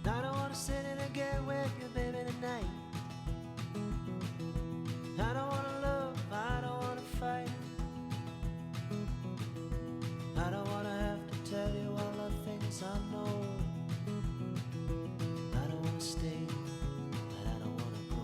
I don't wanna sit in a get with you, baby, tonight. I don't wanna love, I don't wanna fight. I don't wanna have to tell you all the things I know. I don't wanna stay, but I don't wanna go.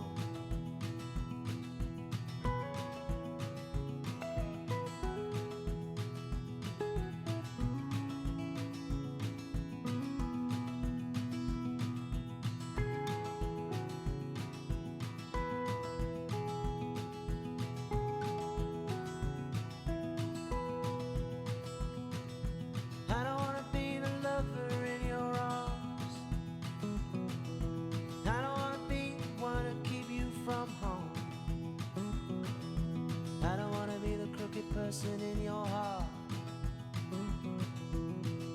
I don't wanna be the lover in your arms. I don't wanna be the one to keep you from home. I don't wanna be the crooked person in your heart.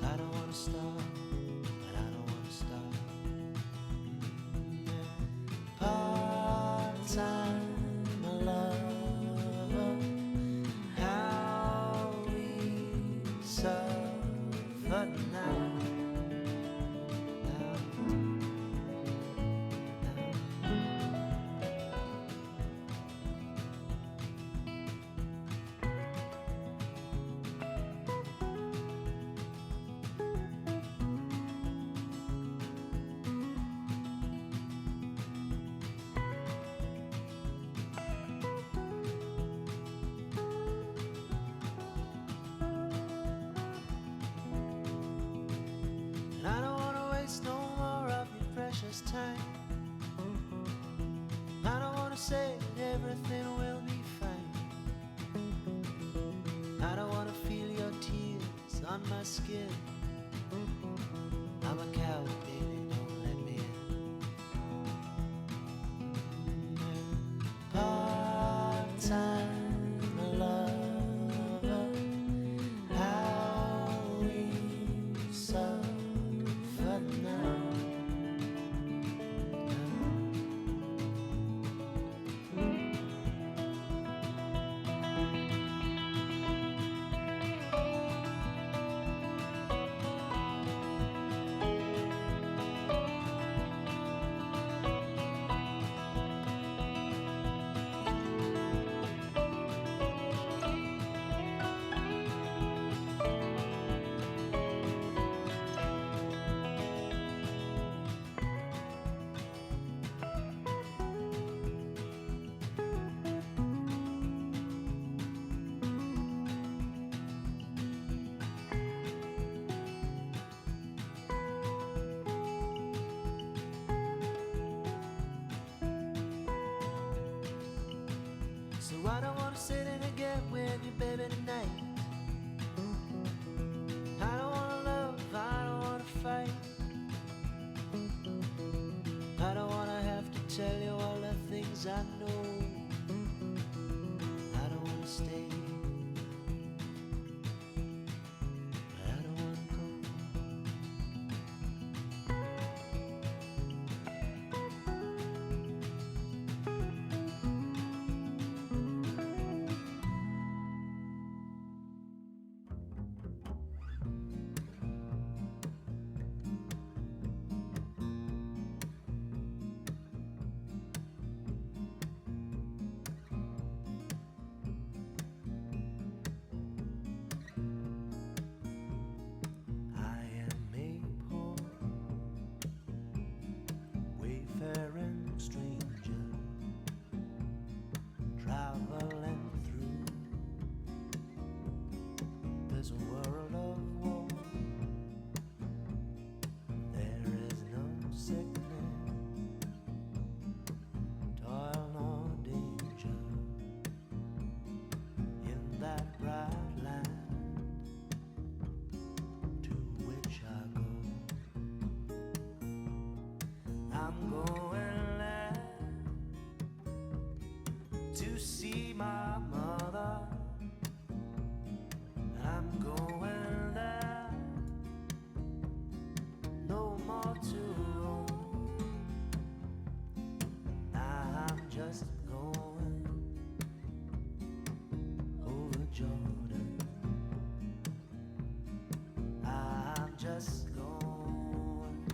I don't wanna stop, but I don't wanna stop. Part-time lover, how we suffer now. I don't wanna waste no more of your precious time. I don't wanna say that everything will be fine. I don't wanna feel your tears on my skin. I'm a coward, baby, don't let me in. Part-time lover, how we suffer now. So I don't wanna sit in a get with you, baby, tonight. I don't wanna love, I don't wanna fight. tell you all the things I know. I don't wanna stay, I don't wanna go. Wayfaring stranger, traveling through this world of war. There is no sickness, toil nor danger in that bright land to which I go. I'm going there to see my mother. I'm going there, no more to roam. I'm just going over Jordan. I'm just going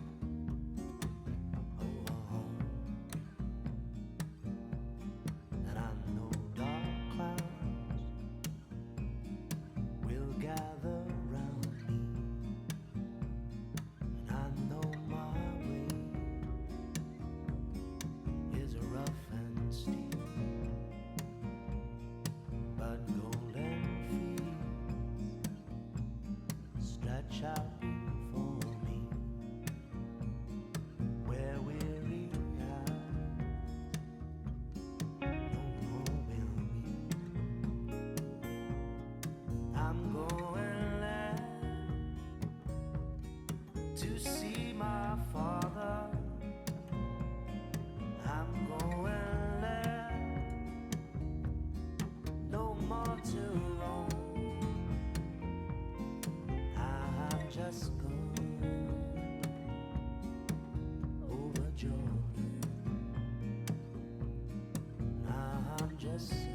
gather round me, and I know my way is rough and steep, but golden fields stretch out before me, where weary eyes no more will weep. I'm going there to see my father. I'm going there, no more to roam. I'm just going over Jordan. I'm just going.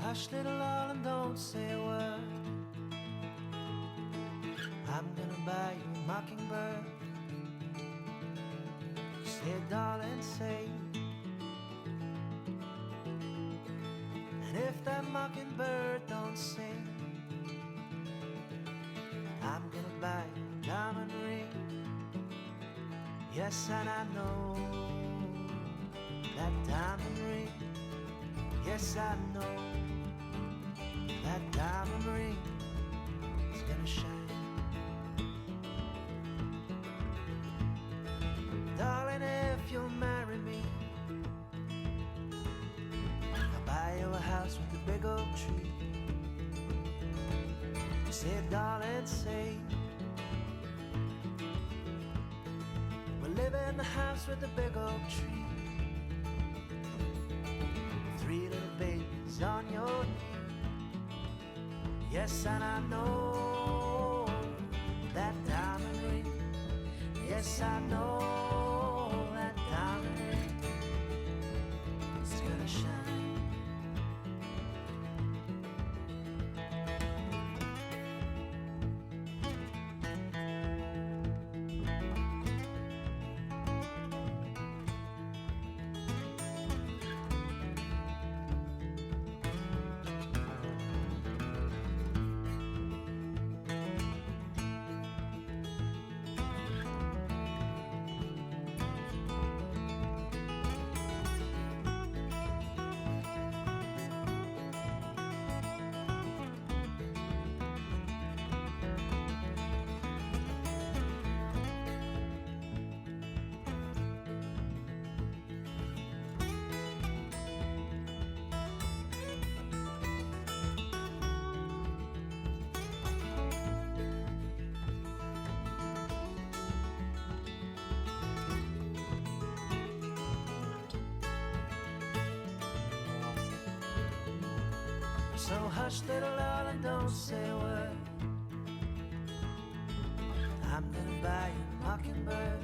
hush, little darling, don't say a word. I'm gonna buy you a mockingbird. Say, darling, say. And if that mockingbird don't sing, I'm gonna buy you a diamond ring. Yes, and I know that diamond ring. Yes, I know that diamond ring is gonna shine. Darling, if you'll marry me, I'll buy you a house with a big oak tree. Say, darling, say, we'll live in the house with the big oak tree. 3 little babies on your knee. Yes, and I know that diamond ring. Yes, I know that diamond ring is gonna shine. So hush, little darling, don't say a word. I'm gonna buy you a mockingbird.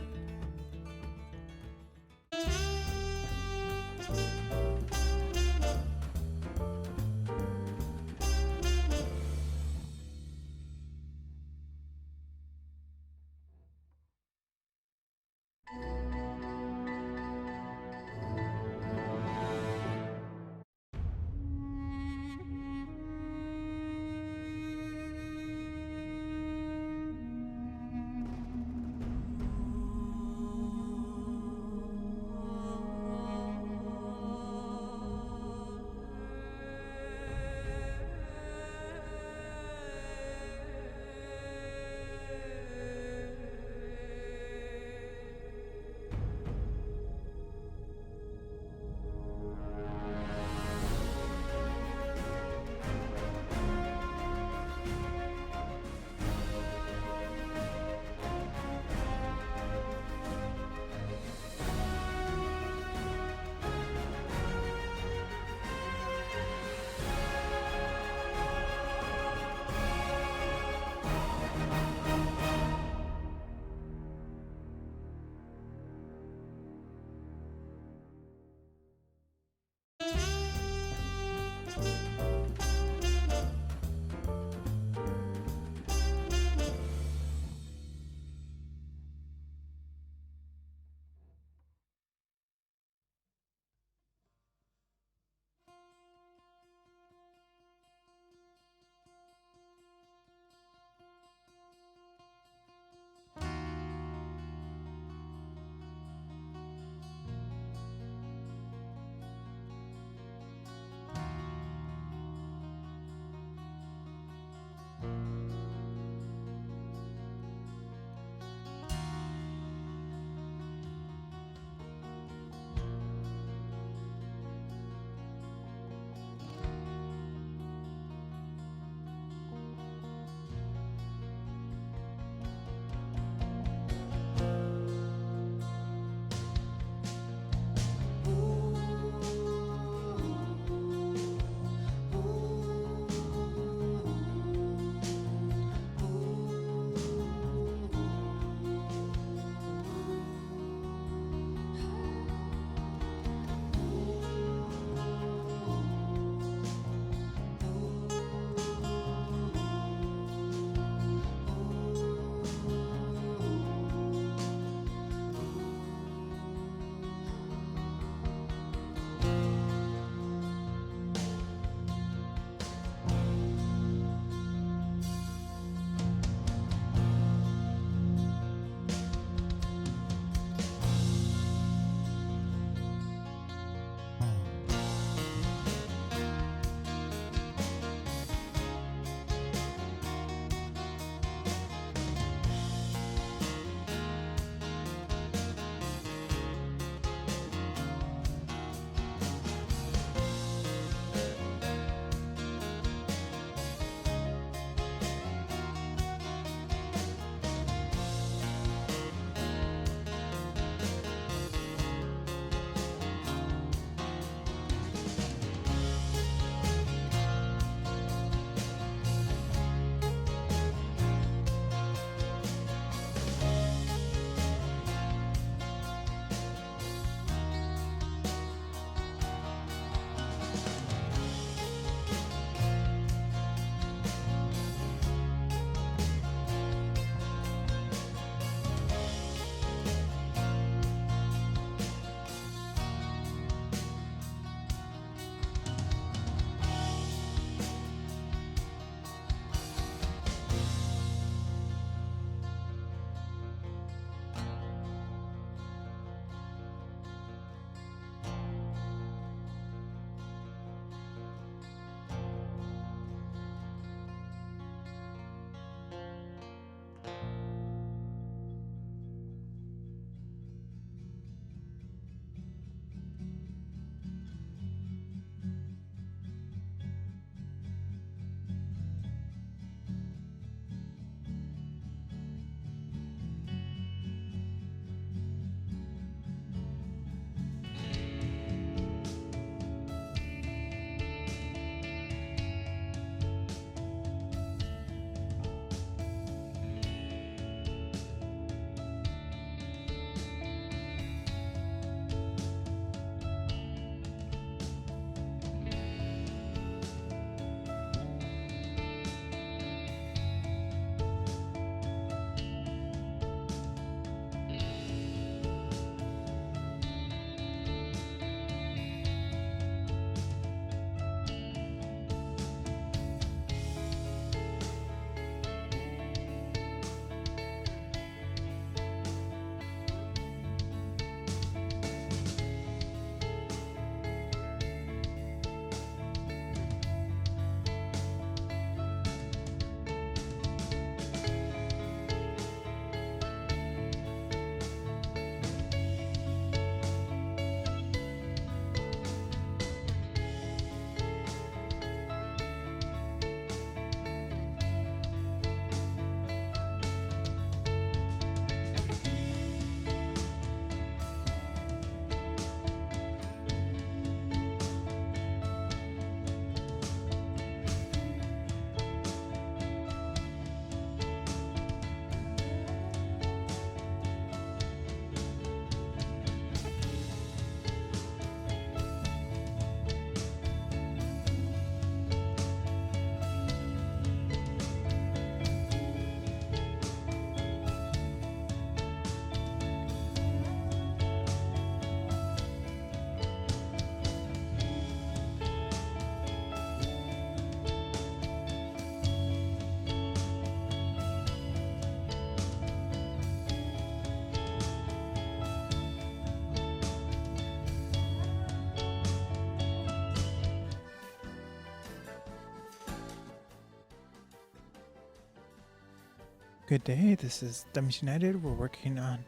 Good day, this is Dummies United. We're working on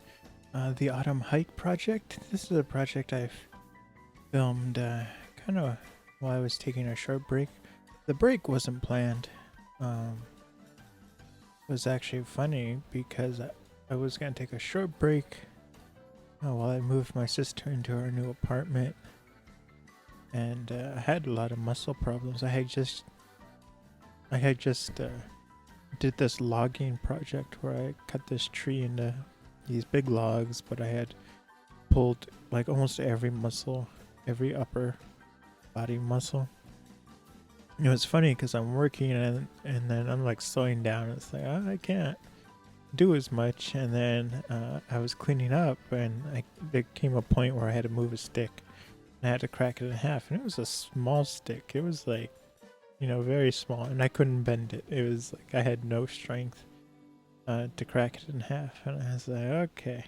the Autumn Hike project. This is a project I've filmed kind of while I was taking a short break. The break wasn't planned. It was actually funny because I was going to take a short break while I moved my sister into our new apartment. And I had a lot of muscle problems. I had just did this logging project where I cut this tree into these big logs, but I had pulled like almost every muscle, every upper body muscle. It was funny because I'm working and then I'm like slowing down. It's like, oh, I can't do as much. And then I was cleaning up and there came a point where I had to move a stick. And I had to crack it in half, and it was a small stick. It was like, very small, and I couldn't bend it. It was like I had no strength to crack it in half, and I was like, okay,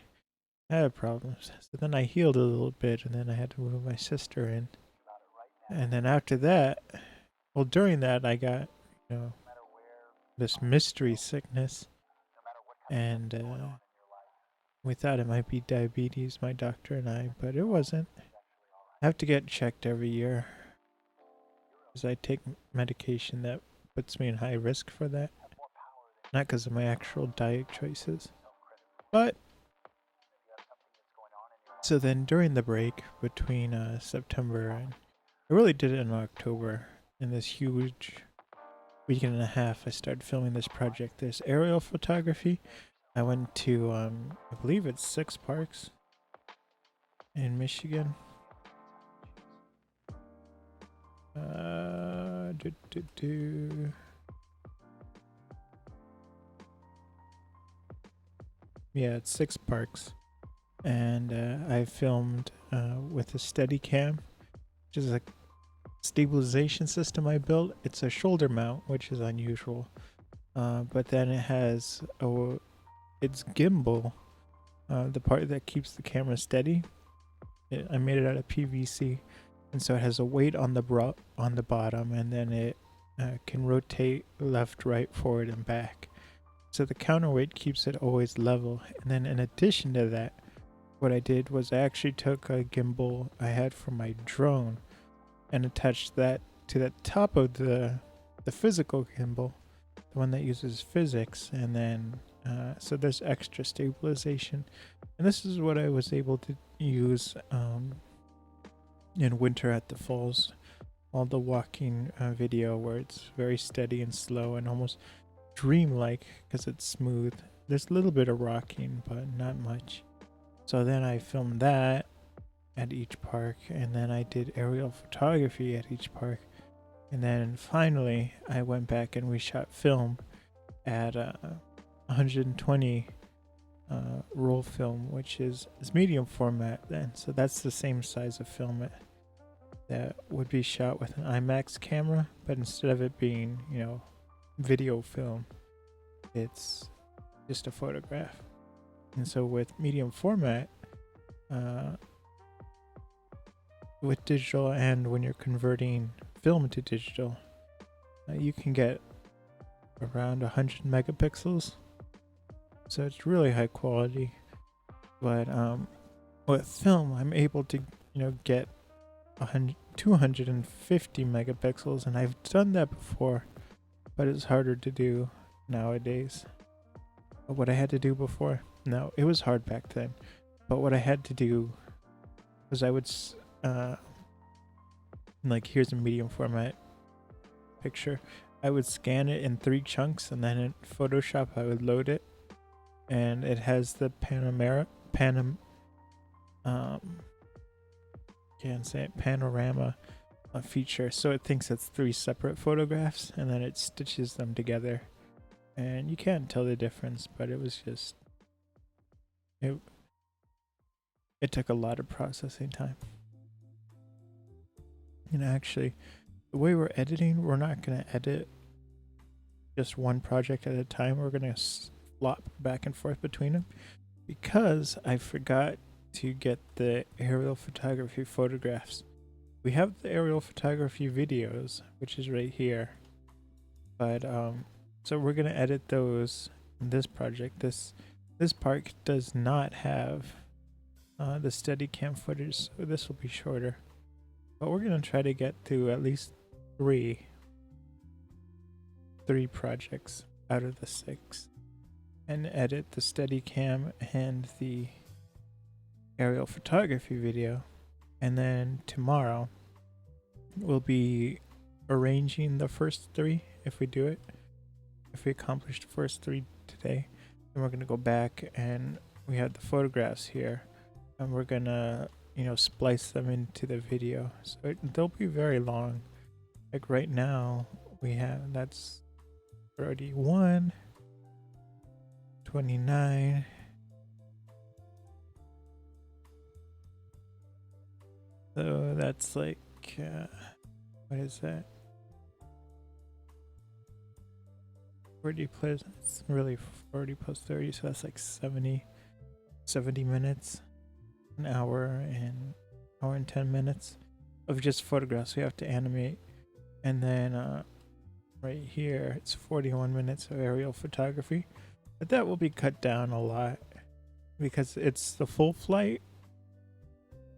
I have problems. So then I healed a little bit, and then I had to move my sister in, and then after that, well, during that, I got, this mystery sickness, and we thought it might be diabetes, my doctor and I, but it wasn't. I have to get checked every year because I take medication that puts me in high risk for that. Not because of my actual diet choices. But, so then during the break between September and, I really did it in October, in this huge weekend and a half, I started filming this project. This aerial photography. I went to, I believe it's 6 parks in Michigan. Yeah, it's 6 parks. And I filmed with a Steadicam, which is a stabilization system I built. It's a shoulder mount, which is unusual. But then it has its gimbal, the part that keeps the camera steady. I made it out of PVC, and so it has a weight on the bottom, and then it can rotate left, right, forward, and back. So the counterweight keeps it always level. And then in addition to that, what I did was I actually took a gimbal I had from my drone and attached that to the top of the physical gimbal, the one that uses physics, and then so there's extra stabilization. And this is what I was able to use in Winter at the Falls, all the walking video where it's very steady and slow and almost dreamlike because it's smooth. There's a little bit of rocking, but not much. So then I filmed that at each park, and then I did aerial photography at each park, and then finally I went back and we shot film at 120 roll film, which is medium format then. So that's the same size of film that would be shot with an IMAX camera, but instead of it being, video film, it's just a photograph. And so with medium format, with digital, and when you're converting film to digital, you can get around 100 megapixels. So it's really high quality. But with film, I'm able to, get 250 megapixels, and I've done that before, but it's harder to do nowadays. But what I had to do before, no, it was hard back then, but what I had to do was I would like, here's a medium format picture. I would scan it in 3 chunks, and then in Photoshop I would load it, and it has the panorama feature, so it thinks it's 3 separate photographs, and then it stitches them together, and you can't tell the difference. But it was just it took a lot of processing time. And actually, the way we're editing, we're not going to edit just one project at a time. We're going to flop back and forth between them, because I forgot to get the aerial photography photographs. We have the aerial photography videos, which is right here, but so we're gonna edit those this project. This park does not have the Steadicam footage, so this will be shorter. But we're gonna try to get to at least three projects out of the 6, and edit the Steadicam and the aerial photography video. And then tomorrow we'll be arranging the first 3 if we do it. If we accomplish the first 3 today, then we're gonna go back and we have the photographs here, and we're gonna, you know, splice them into the video. So they'll be very long. Like right now we have, that's 31, 29. So that's like, what is that? 40 plus, it's really 40 plus 30, so that's like 70 minutes, an hour and 10 minutes of just photographs we have to animate. And then right here it's 41 minutes of aerial photography, but that will be cut down a lot because it's the full flight,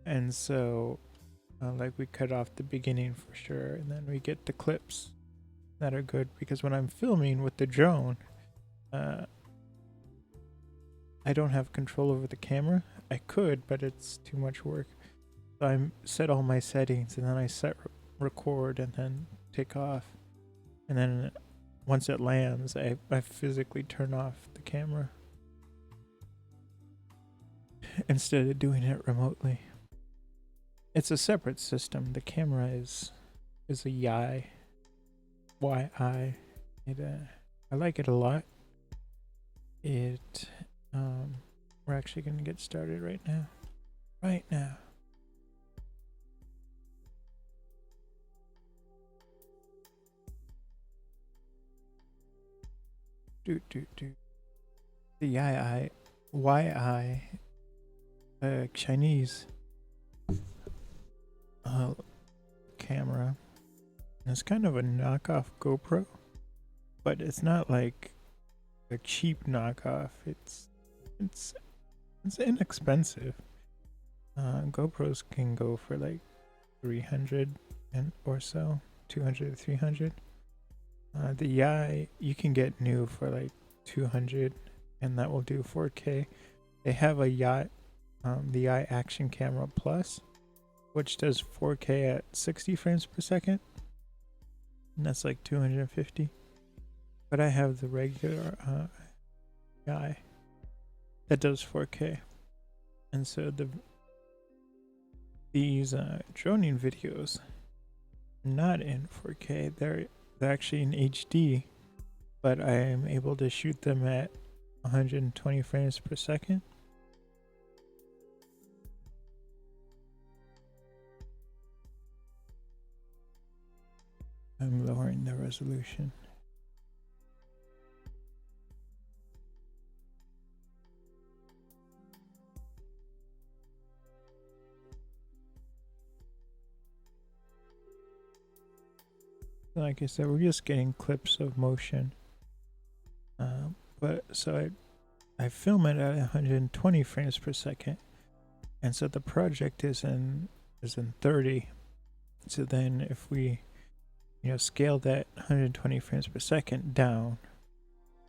and so like we cut off the beginning for sure, and then we get the clips that are good, because when I'm filming with the drone, I don't have control over the camera. I could, but it's too much work. So I set all my settings, and then I set record and then take off. And then once it lands, I physically turn off the camera instead of doing it remotely. It's a separate system. The camera is a YI. I like it a lot. We're actually gonna get started right now. The YI Chinese camera. It's kind of a knockoff GoPro, but it's not like a cheap knockoff. It's inexpensive. GoPros can go for like 300 and or so, 200 to 300. The YI you can get new for like 200, and that will do 4K. They have a YI, the YI Action Camera Plus, which does 4K at 60 frames per second, and that's like 250. But I have the regular YI that does 4K, and so these droning videos are not in 4K. They're actually in HD, but I am able to shoot them at 120 frames per second. I'm lowering the resolution. Like I said, we're just getting clips of motion. But so I film it at 120 frames per second, and so the project is in 30. So then if we, you know, scale that 120 frames per second down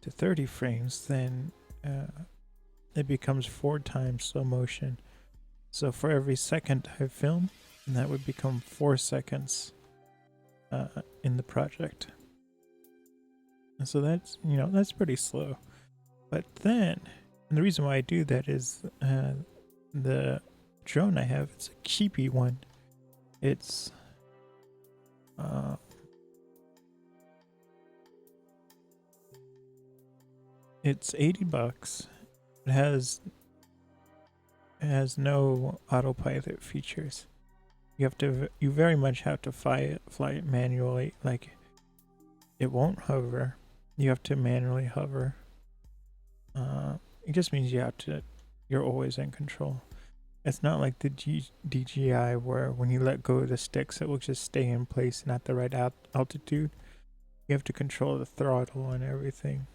to 30 frames, then it becomes 4 times slow motion. So for every second I film, that would become 4 seconds in the project. And so that's, you know, that's pretty slow. But then, and the reason why I do that is the drone I have, it's a cheapy one. It's it's $80. It has no autopilot features. You very much have to fly it manually. Like, it won't hover. You have to manually hover. It just means you're always in control. It's not like the DJI where when you let go of the sticks, it will just stay in place and at the right altitude. You have to control the throttle and everything.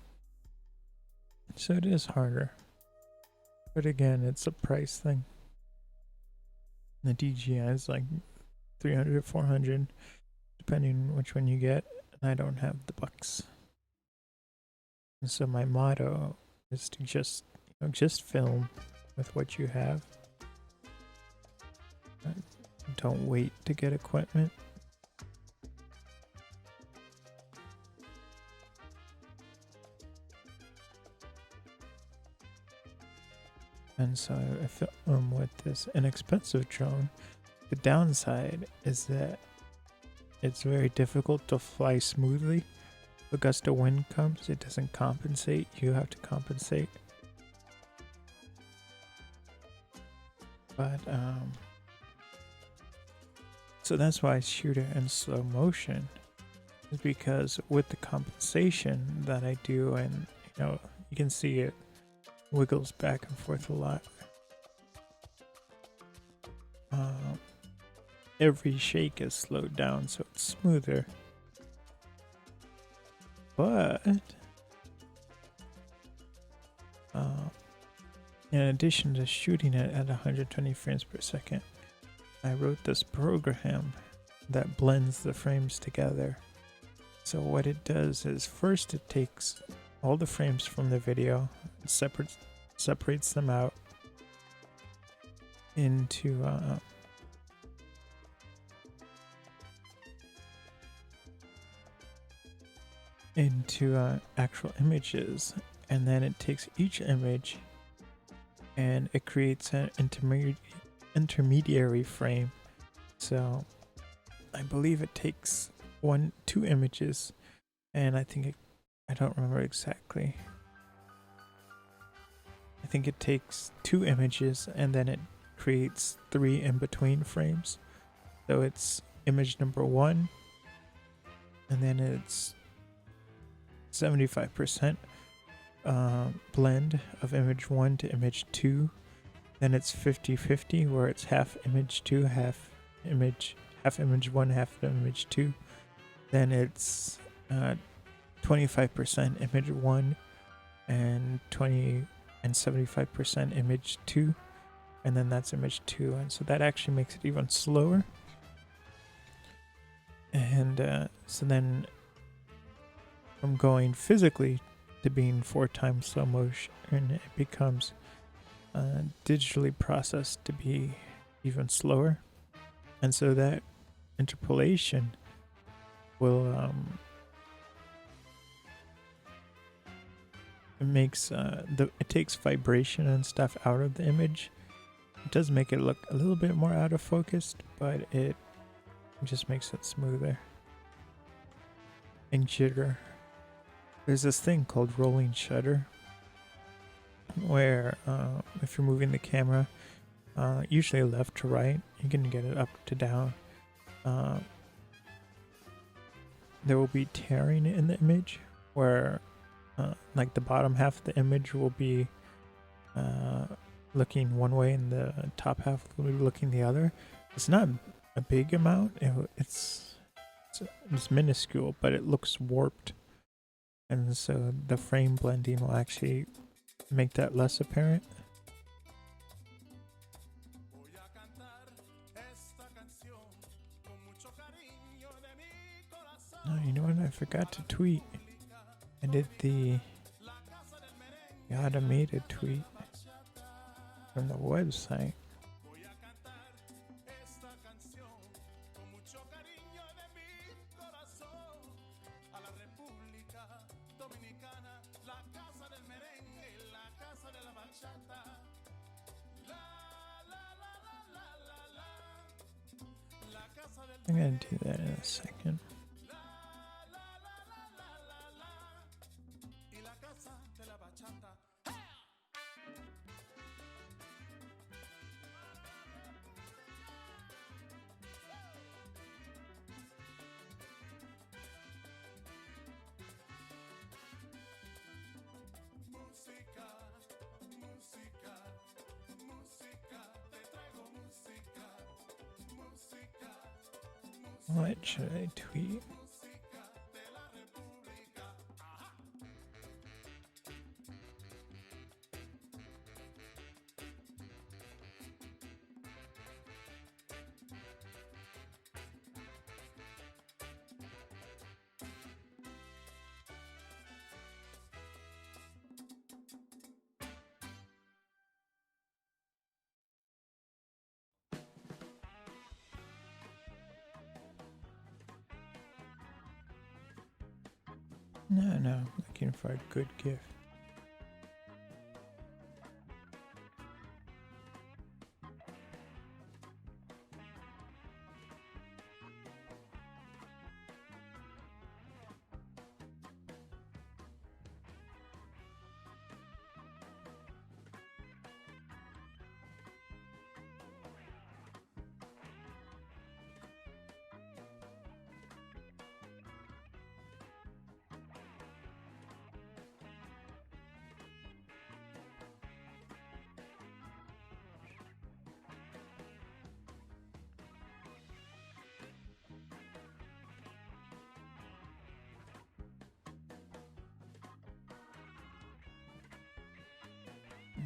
So it is harder. But again, it's a price thing. The DJI is like 300 or 400, depending on which one you get. And I don't have the bucks. And so my motto is to just film with what you have. Don't wait to get equipment. And so I film with this inexpensive drone. The downside is that it's very difficult to fly smoothly. If a gust of wind comes, it doesn't compensate. You have to compensate. But so that's why I shoot it in slow motion, is because with the compensation that I do, and you can see it wiggles back and forth a lot. Every shake is slowed down, so it's smoother. But in addition to shooting it at 120 frames per second, I wrote this program that blends the frames together. So what it does is, first it takes all the frames from the video, separates them out into actual images, and then it takes each image and it creates an intermediary frame. So I believe it takes two images, and I don't remember exactly. I think it takes 2 images and then it creates 3 in between frames. So it's image number 1, and then it's 75% blend of image 1 to image 2. Then it's 50-50, where it's half image 2, half image 1, half image 2. Then it's 25% image 1 and 75% image 2, and then that's image 2, and so that actually makes it even slower. And so then from going physically to being 4 times slow motion, it becomes digitally processed to be even slower. And so that interpolation will it takes vibration and stuff out of the image. It does make it look a little bit more out of focus, but it just makes it smoother. And jitter. There's this thing called rolling shutter, where if you're moving the camera, usually left to right, you can get it up to down. There will be tearing in the image, where like the bottom half of the image will be looking one way and the top half will be looking the other. It's not a big amount. It's minuscule, but it looks warped. And so the frame blending will actually make that less apparent. Oh, you know what? I forgot to tweet. I did the automated tweet from the website. I'm gonna do that in a second. What should I tweet? No, looking for a good gift.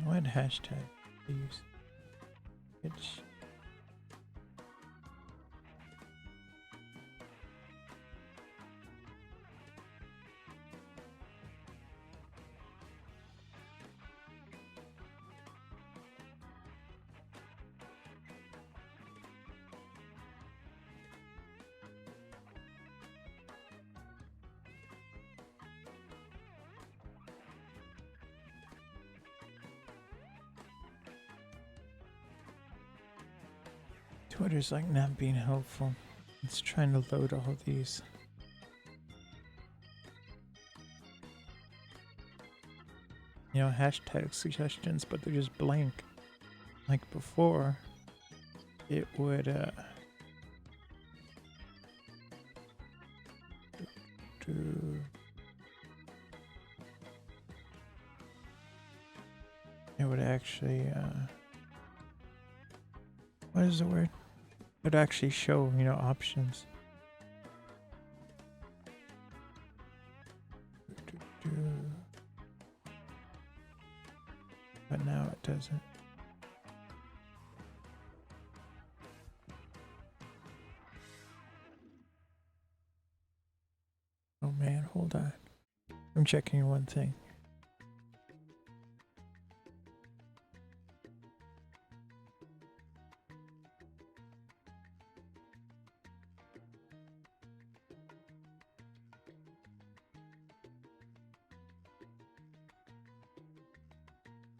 What hashtag to use? It's Twitter's like not being helpful. It's trying to load all these. You know, hashtag suggestions, but they're just blank. Like before, it would do. It would actually what is the word? It would actually show, you know, options. But now it doesn't. Oh man, hold on. I'm checking one thing.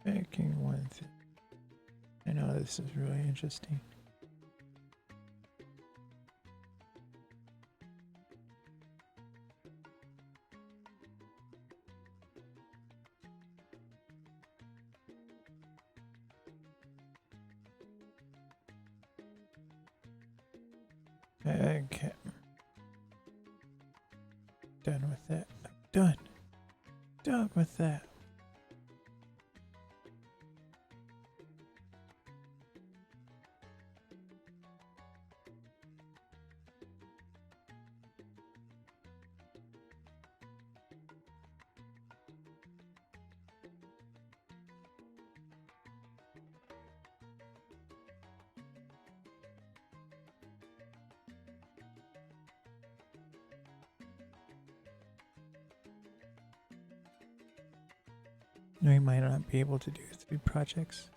Checking one thing. I know this is really interesting. Okay. Done with that. Done. Done with that. No, you might not be able to do 3 projects.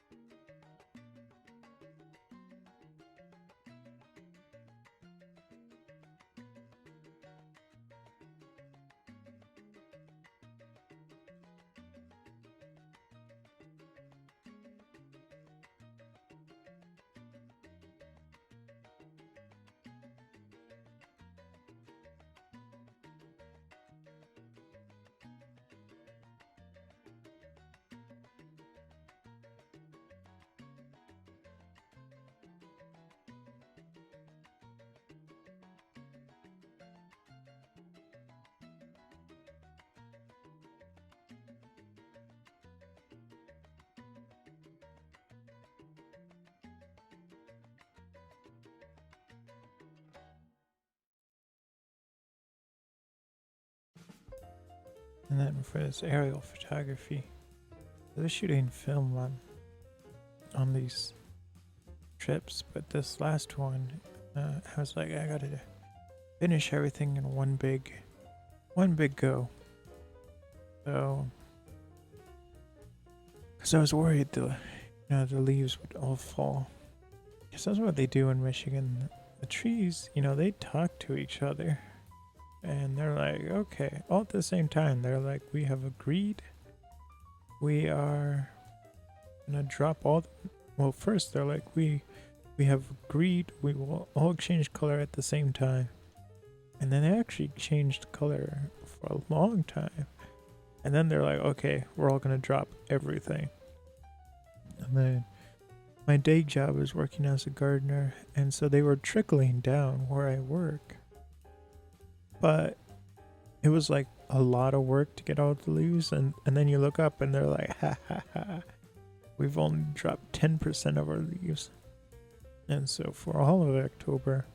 And then for this aerial photography, I was shooting film on these trips, but this last one, I was like, I gotta finish everything in one big go. So, because I was worried the leaves would all fall. Because that's what they do in Michigan. The trees, they talk to each other. And they're like, okay, all at the same time, they're like, we have agreed. We are gonna drop all. Well, first they're like, we have agreed we will all change color at the same time. And then they actually changed color for a long time. And then they're like, okay, we're all gonna drop everything. And then my day job is working as a gardener, and so they were trickling down where I work. But it was like a lot of work to get all the leaves, and then you look up and they're like, ha ha ha, we've only dropped 10% of our leaves. And so for all of October,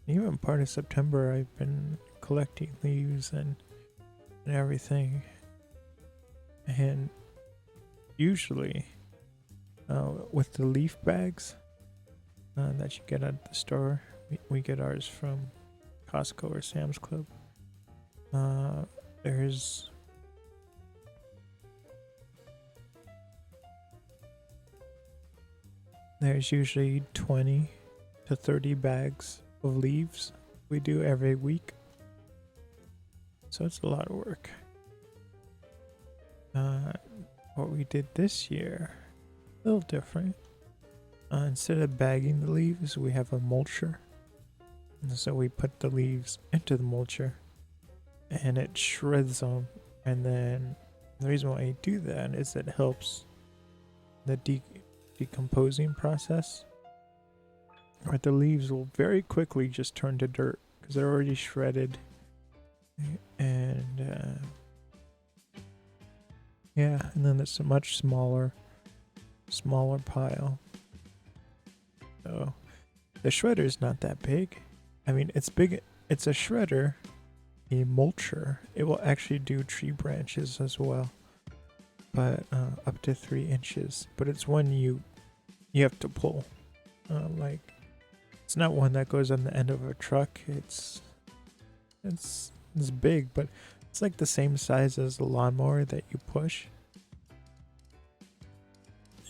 even part of September, I've been collecting leaves and everything. And usually, with the leaf bags that you get at the store, we get ours from Costco or Sam's Club. There's usually 20 to 30 bags of leaves we do every week, so it's a lot of work. What we did this year, a little different. Instead of bagging the leaves, we have a mulcher, and so we put the leaves into the mulcher and it shreds them. And then the reason why you do that is it helps the decomposing process, where the leaves will very quickly just turn to dirt because they're already shredded. And yeah, and then it's a much smaller pile. So the shredder is not that big. I mean, it's big. It's a shredder, a mulcher. It will actually do tree branches as well, but up to 3 inches. But it's one you have to pull. Like, it's not one that goes on the end of a truck. It's big, but it's like the same size as the lawnmower that you push.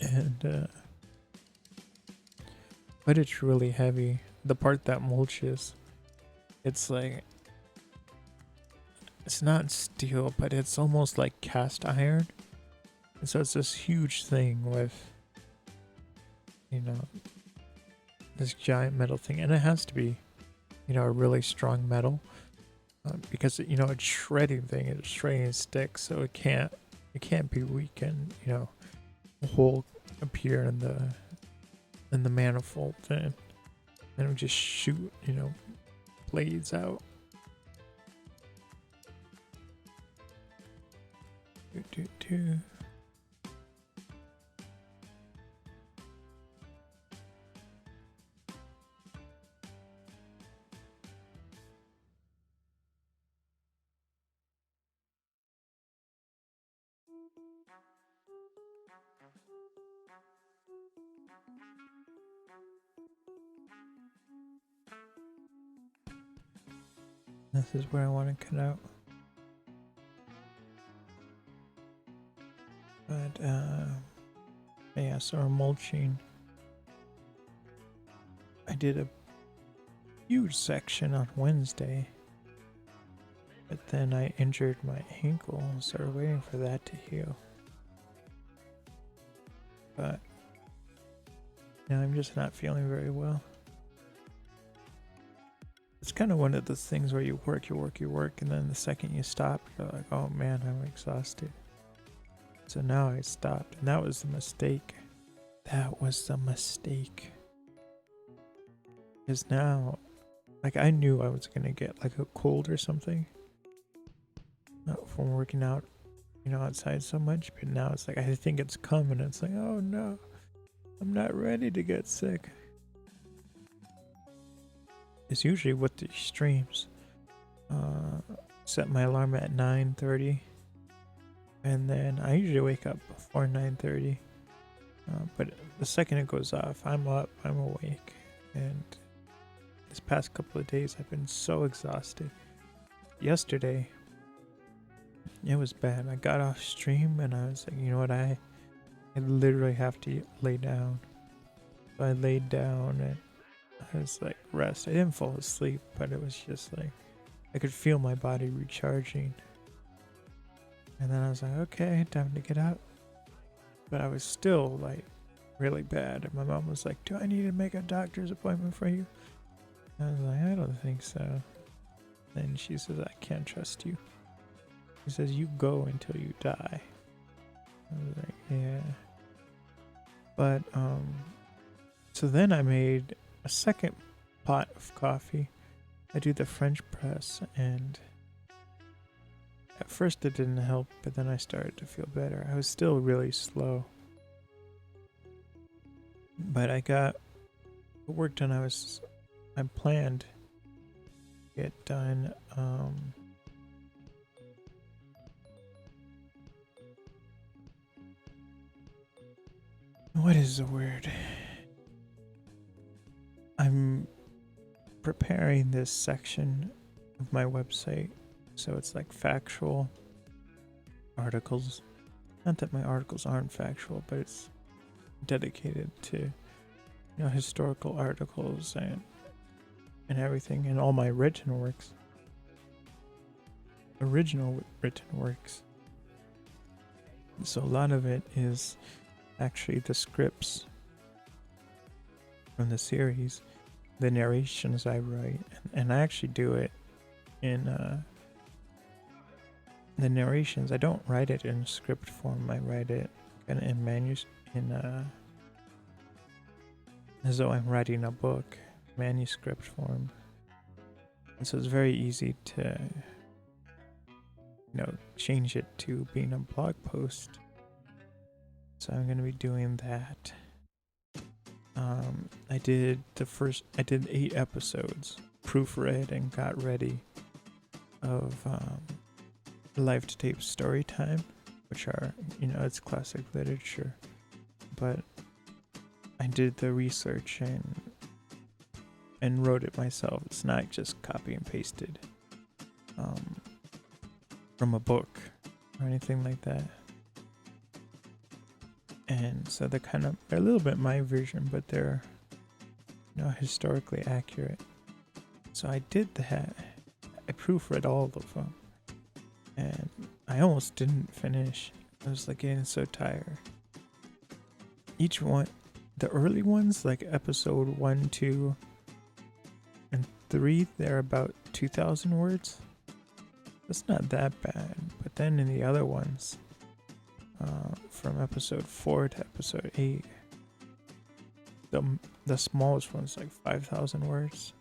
And but it's really heavy. The part that mulches, it's like, it's not steel, but it's almost like cast iron. And so it's this huge thing with, you know, this giant metal thing, and it has to be, you know, a really strong metal, because, you know, it's shredding thing. It's shredding sticks, so it can't be weak, and, you know, a hole appear in the manifold, and then it would just shoot, you know, blades out. Do. This is where I want to cut out. But yeah, so our mulching, I did a huge section on Wednesday, but then I injured my ankle, so we're waiting for that to heal. But now I'm just not feeling very well. It's kind of one of those things where you work, and then the second you stop, you're like, oh man, I'm exhausted. So now I stopped, and that was the mistake. Because now, like, I knew I was gonna get like a cold or something from working out, you know, outside so much. But now it's like, I think it's coming. It's like, oh no, I'm not ready to get sick. It's usually with the streams. Set my alarm at 9:30, and then I usually wake up before 9:30. But the second it goes off, I'm up, I'm awake, and this past couple of days I've been so exhausted. Yesterday, it was bad. I got off stream and I was like, you know what, I literally have to lay down. So I laid down and I was like, rest. I didn't fall asleep, but it was just like, I could feel my body recharging. And then I was like, okay, time to get up. But I was still like really bad. And my mom was like, do I need to make a doctor's appointment for you? I was like, I don't think so. Then she says, I can't trust you. She says, you go until you die. I was like, yeah. But, so then I made a second pot of coffee. I do the French press, and at first it didn't help, but then I started to feel better. I was still really slow. But I got the work done. I planned to get done, what is the word? I'm preparing this section of my website, so it's like factual articles. Not that my articles aren't factual, but it's dedicated to, historical articles and everything, and all my original written works. So a lot of it is actually the scripts from the series, the narrations I write, and I actually do it in the narrations. I don't write it in script form. I write it kind of as though I'm writing a book, manuscript form. And so it's very easy to, change it to being a blog post. So I'm going to be doing that. I did 8 episodes, proofread and got ready of Live to Tape story time, which are, it's classic literature. But I did the research and wrote it myself. It's not just copy and pasted from a book or anything like that. And so they're a little bit my version, but they're historically accurate. So I did that. I proofread all of them, and I almost didn't finish. I was like getting so tired. Each one, the early ones, like episode 1, 2, and 3, they're about 2,000 words. That's not that bad. But then in the other ones, from episode 4 to episode 8, the smallest one's like 5,000 words.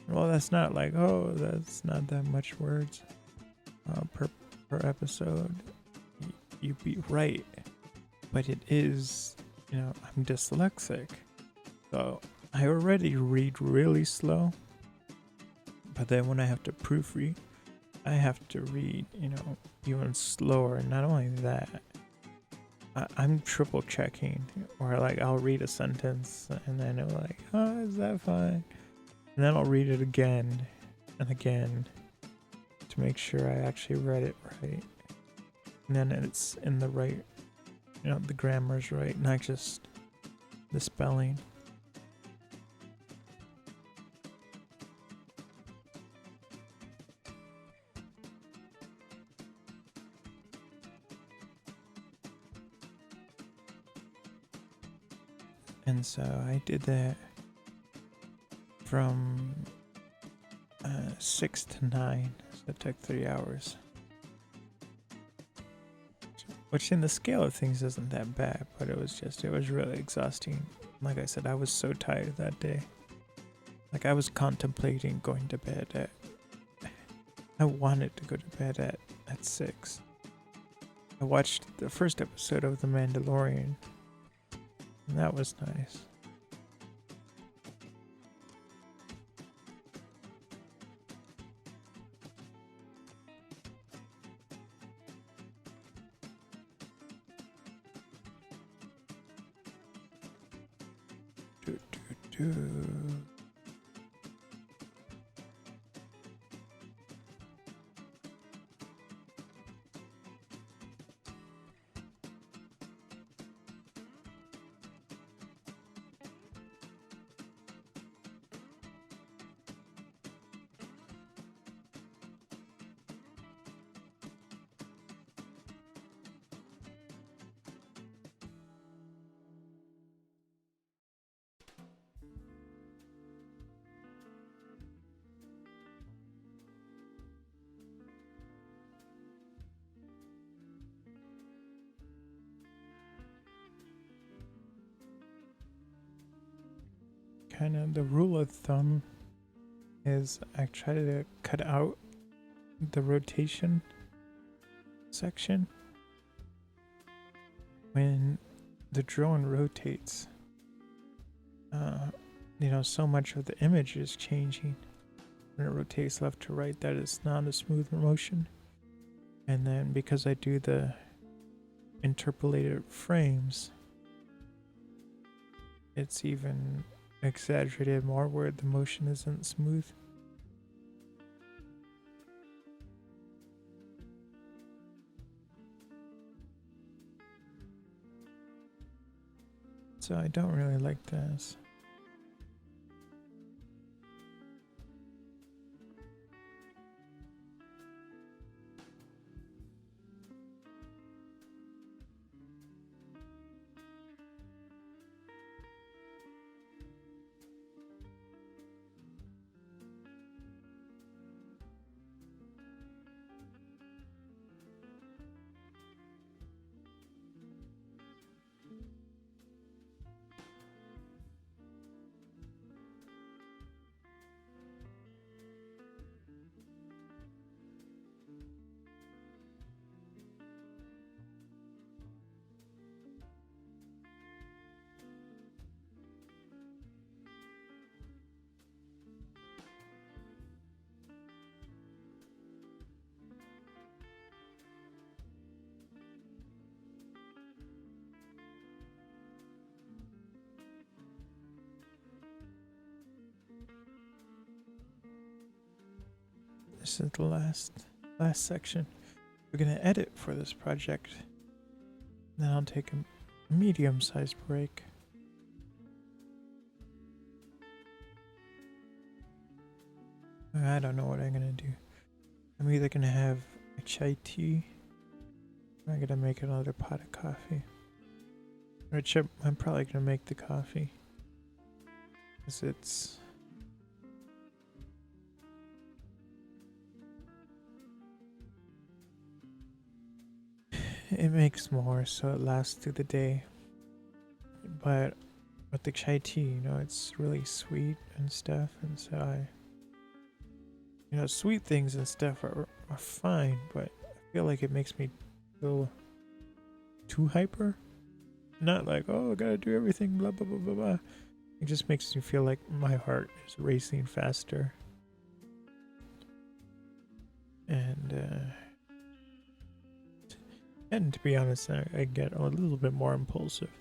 Well, that's not that's not that much words per episode. You'd be right, but it is, I'm dyslexic, so I already read really slow. But then when I have to proofread, I have to read, even slower. And not only that, I'm triple checking, or like I'll read a sentence and then I'm like, oh, is that fine? And then I'll read it again and again to make sure I actually read it right. And then it's in the right, the grammar's right, not just the spelling. And so I did that from 6 to 9, so it took 3 hours. Which in the scale of things isn't that bad, but it was really exhausting. Like I said, I was so tired that day. Like I was contemplating going to bed I wanted to go to bed at 6. I watched the first episode of The Mandalorian, and that was nice. kind of the rule of thumb is I try to cut out the rotation section. When the drone rotates, so much of the image is changing. When it rotates left to right, that is not a smooth motion. And then because I do the interpolated frames, it's even exaggerated more where the motion isn't smooth. So I don't really like this. This is the last section. We're gonna edit for this project. Then I'll take a medium-sized break. I don't know what I'm gonna do. I'm either gonna have a chai tea, or I'm gonna make another pot of coffee. Which I'm probably gonna make the coffee, because it makes more, so it lasts through the day. But with the chai tea, it's really sweet and stuff, and so sweet things and stuff are fine, but I feel like it makes me feel too hyper. Not like, oh, I gotta do everything, blah, blah, blah, blah, blah. It just makes me feel like my heart is racing faster. And to be honest, I get a little bit more impulsive.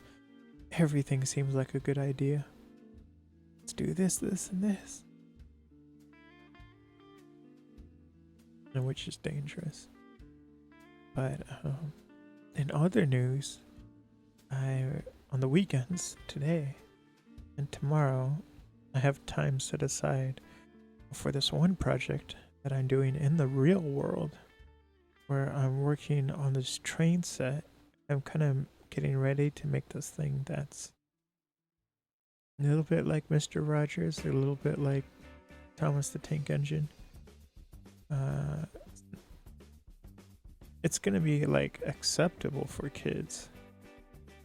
Everything seems like a good idea. Let's do this, this, and this. And which is dangerous. But in other news, on the weekends, today and tomorrow, I have time set aside for this one project that I'm doing in the real world, where I'm working on this train set. I'm kind of getting ready to make this thing that's a little bit like Mr. Rogers, a little bit like Thomas the Tank Engine. It's gonna be like acceptable for kids,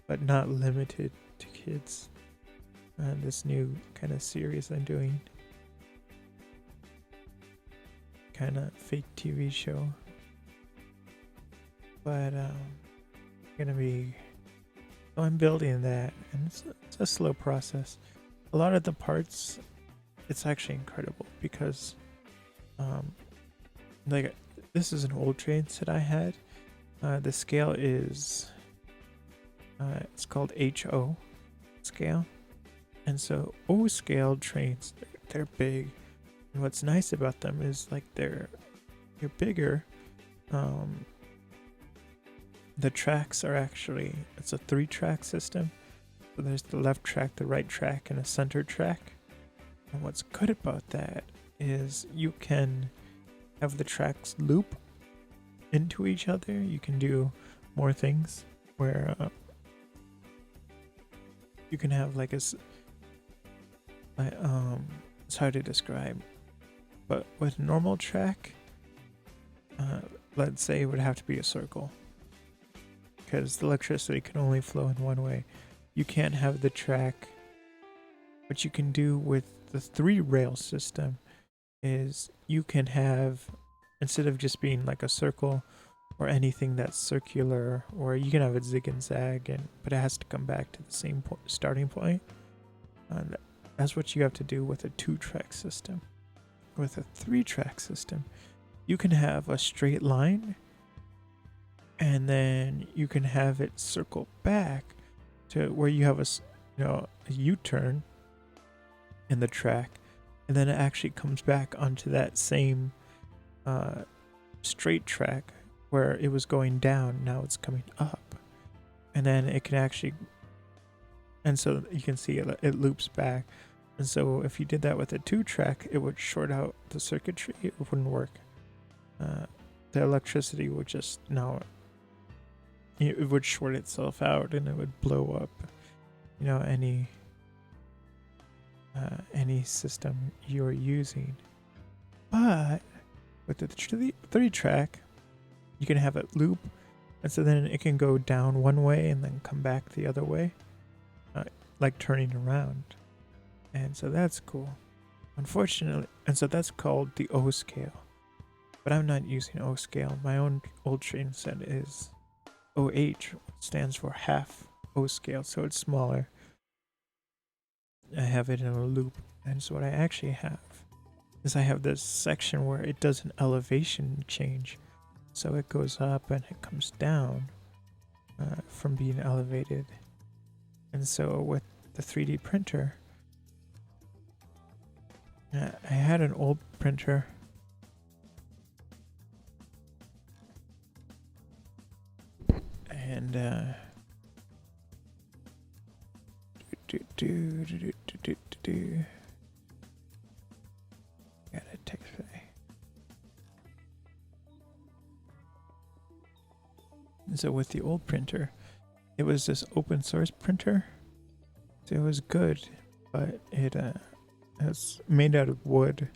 but not limited to kids. This new kind of series I'm doing, kind of fake TV show, but I'm building that, and it's a slow process. A lot of the parts, it's actually incredible because like this is an old train set I had. The scale is it's called HO scale, and so O scale trains, they're big, and what's nice about them is like they're bigger. The tracks are actually, it's a 3-track system. So there's the left track, the right track, and a center track. And what's good about that is you can have the tracks loop into each other. You can do more things where you can have like it's hard to describe, but with normal track, let's say it would have to be a circle, because the electricity can only flow in one way. You can't have the track what you can do with the 3-rail system is you can have, instead of just being like a circle or anything that's circular, or you can have it zig and zag, but it has to come back to the same starting point. That's what you have to do with a 2-track system. With a 3-track system, you can have a straight line, and then you can have it circle back to where you have a U-turn in the track, and then it actually comes back onto that same straight track where it was going down. Now it's coming up, and then it can actually, and so you can see it loops back. And so if you did that with a 2-track, it would short out the circuitry. It wouldn't work. The electricity would just it would short itself out, and it would blow up any system you're using. But with the 3-track, you can have it loop, and so then it can go down one way and then come back the other way, like turning around. And so that's cool. Unfortunately, and so that's called the O scale. But I'm not using O scale. My own old train set is OH, stands for half O scale, so it's smaller. I have it in a loop, and so what I actually have is I have this section where it does an elevation change. So it goes up and it comes down from being elevated. And so with the 3D printer, I had an old printer. And got a text today. So with the old printer, it was this open source printer. So it was good, but it's made out of wood.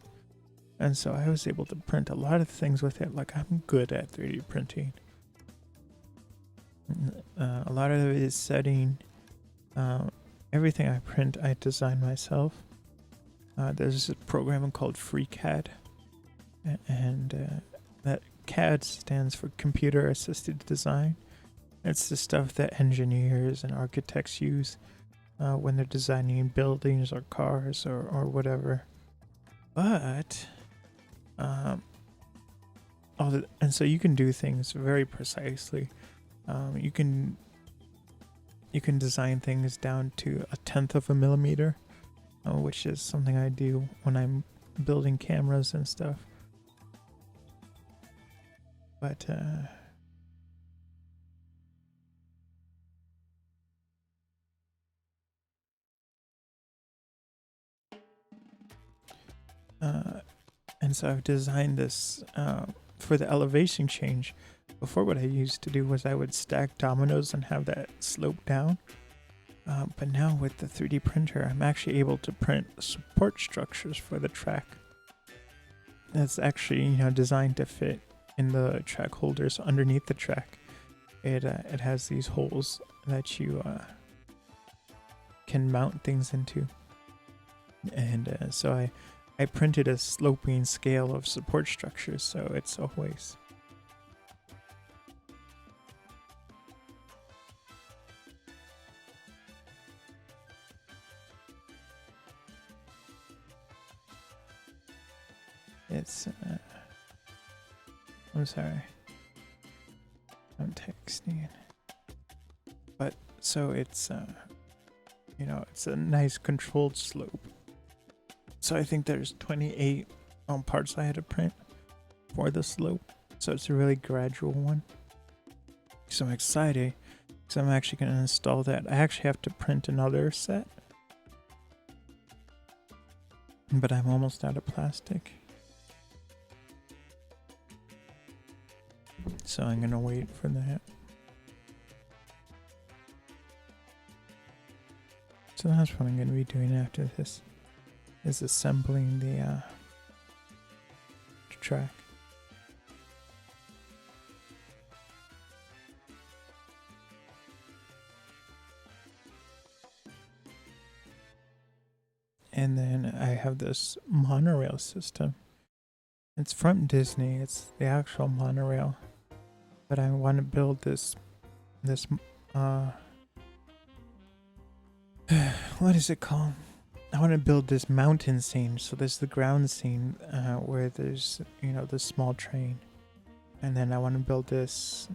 And so I was able to print a lot of things with it. Like, I'm good at 3D printing. A lot of it is setting. Everything I print, I design myself. There's a program called FreeCAD, and that CAD stands for Computer Assisted Design. It's the stuff that engineers and architects use when they're designing buildings or cars or whatever. But and so you can do things very precisely. You can design things down to 1/10 of a millimeter, which is something I do when I'm building cameras and stuff. But and so I've designed this for the elevation change. Before, what I used to do was I would stack dominoes and have that slope down. But now with the 3D printer, I'm actually able to print support structures for the track. That's actually designed to fit in the track holders underneath the track. It has these holes that you can mount things into, and so I printed a sloping scale of support structures, so it's always I'm sorry, I'm texting, but so it's it's a nice controlled slope. So I think there's 28 parts I had to print for the slope, so it's a really gradual one. So I'm excited because I'm actually going to install that. I actually have to print another set, but I'm almost out of plastic. So I'm gonna wait for that. So that's what I'm gonna be doing after this, is assembling the track. And then I have this monorail system. It's from Disney. It's the actual monorail. But I want to build this what is it called? I want to build this mountain scene. So there's the ground scene where there's the small train, and then I want to build this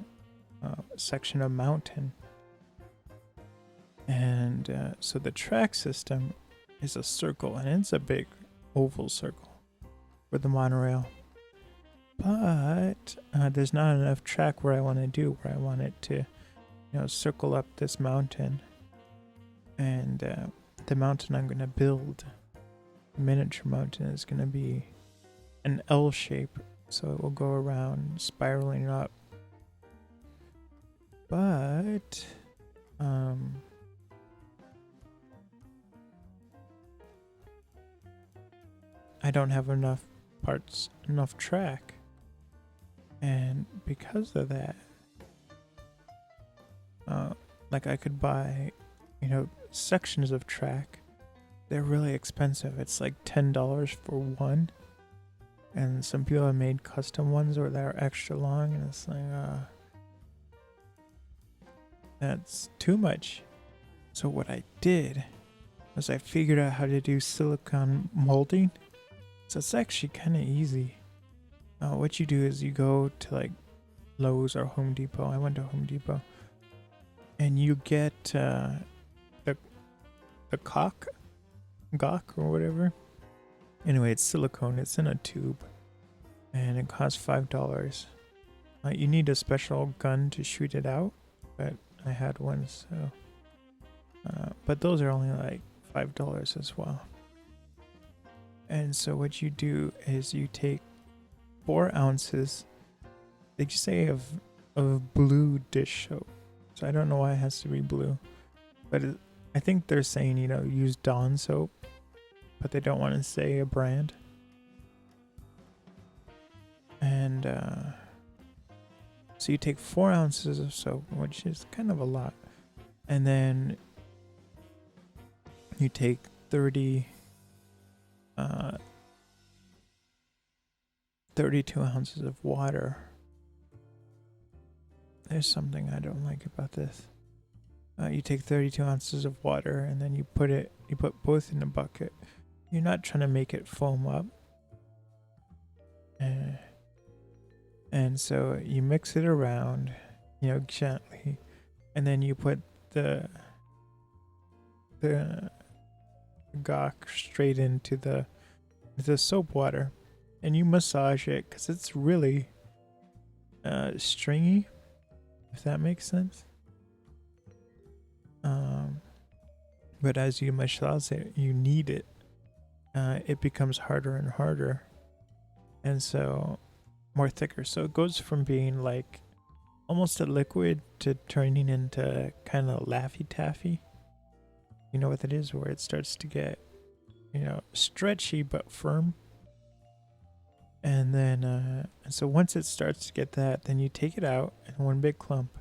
section of mountain. And so the track system is a circle, and it's a big oval circle for the monorail. But there's not enough track where I want it to circle up this mountain. And the mountain I'm going to build, the miniature mountain, is going to be an L shape, so it will go around spiraling up. But I don't have enough track, and because of that, like I could buy sections of track. They're really expensive. It's like $10 for one, and some people have made custom ones or they're extra long, and it's like that's too much. So what I did was I figured out how to do silicone molding. So it's actually kind of easy. What you do is you go to like Lowe's or Home Depot. I went to Home Depot, and you get the gawk or whatever. Anyway, it's silicone. It's in a tube, and it costs $5. You need a special gun to shoot it out, but I had one, so. But those are only like $5 as well. And so what you do is you take 4 ounces, they just say of blue dish soap. So I don't know why it has to be blue, but I think they're saying, use Dawn soap, but they don't want to say a brand. And so you take 4 ounces of soap, which is kind of a lot. And then you take 32 ounces of water. There's something I don't like about this. You take 32 ounces of water, and then you put both in a bucket. You're not trying to make it foam up. And so you mix it around, gently, and then you put the gawk straight into the soap water, and you massage it because it's really stringy, if that makes sense. But as you massage it, you knead it. It becomes harder and harder, and so more thicker. So it goes from being like almost a liquid to turning into kind of Laffy Taffy. You know what that is, where it starts to get, stretchy but firm. And then, so once it starts to get that, then you take it out in one big clump,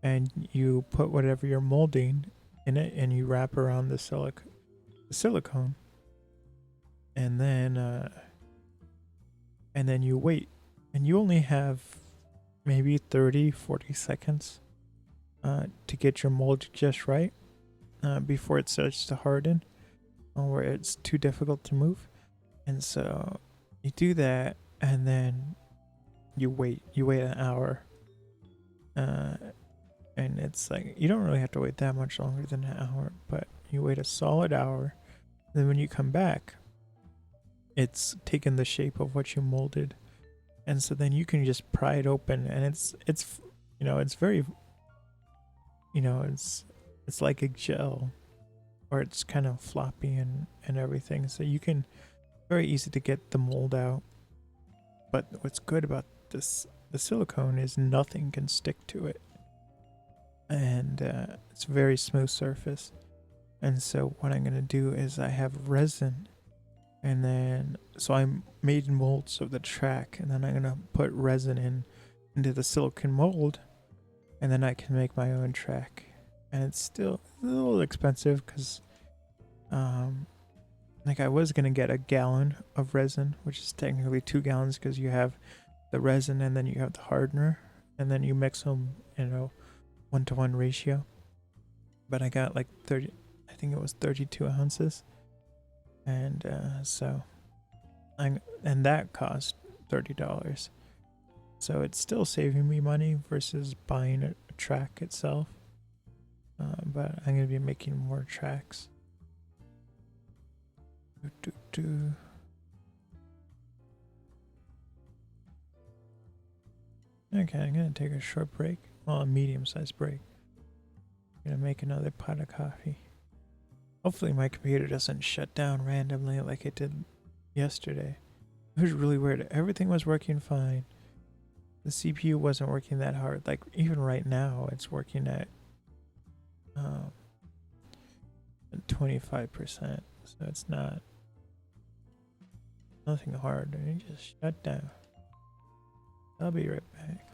and you put whatever you're molding in it, and you wrap around the silicone. And then you wait, and you only have maybe 30-40 seconds to get your mold just right. Before it starts to harden, or it's too difficult to move. And so you do that, and then you wait an hour, and it's like you don't really have to wait that much longer than an hour, but you wait a solid hour. Then when you come back, it's taken the shape of what you molded, and so then you can just pry it open, and it's very, it's like a gel, or it's kind of floppy and everything. So you can, very easy to get the mold out. But what's good about the silicone is nothing can stick to it. And it's a very smooth surface. And so what I'm going to do is I have resin. And then, so I made molds of the track. And then I'm going to put resin into the silicone mold. And then I can make my own track. And it's still a little expensive because Like I was gonna get a gallon of resin, which is technically 2 gallons because you have the resin and then you have the hardener, and then you mix them in a 1-to-1 ratio. But I got like 30, I think it was 32 ounces, and and that cost $30. So it's still saving me money versus buying a track itself. But I'm gonna be making more tracks. Okay, I'm gonna take a short break. Well, a medium-sized break. I'm gonna make another pot of coffee. Hopefully my computer doesn't shut down randomly like it did yesterday. It was really weird. Everything was working fine. The CPU wasn't working that hard. Like even right now, it's working at 25%. So it's nothing hard. And it just shut down. I'll be right back.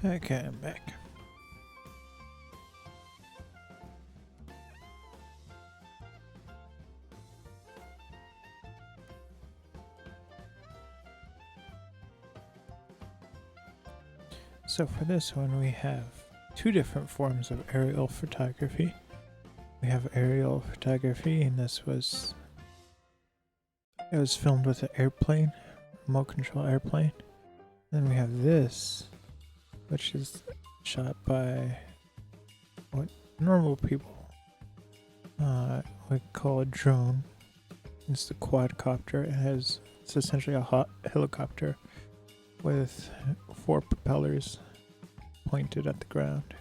Okay, I'm back. So for this one, we have two different forms of aerial photography. We have aerial photography, and it was filmed with an airplane, remote control airplane. Then we have this, which is shot by what normal people would call a drone. It's the quadcopter. It's essentially a hot helicopter with 4 propellers pointed at the ground.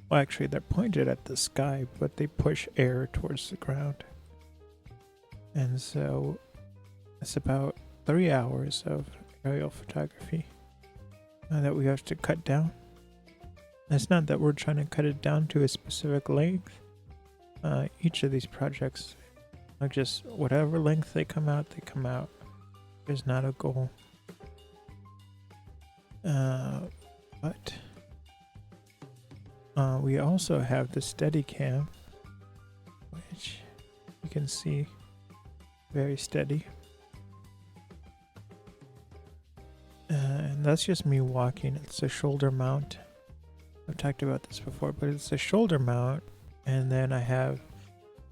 Well, actually, they're pointed at the sky, but they push air towards the ground. And so it's about 3 hours of aerial photography that we have to cut down. And it's not that we're trying to cut it down to a specific length. Each of these projects, like just whatever length they come out, There's not a goal. But we also have the Steadicam, which you can see very steady. And that's just me walking. It's a shoulder mount. I've talked about this before, but it's a shoulder mount, and then I have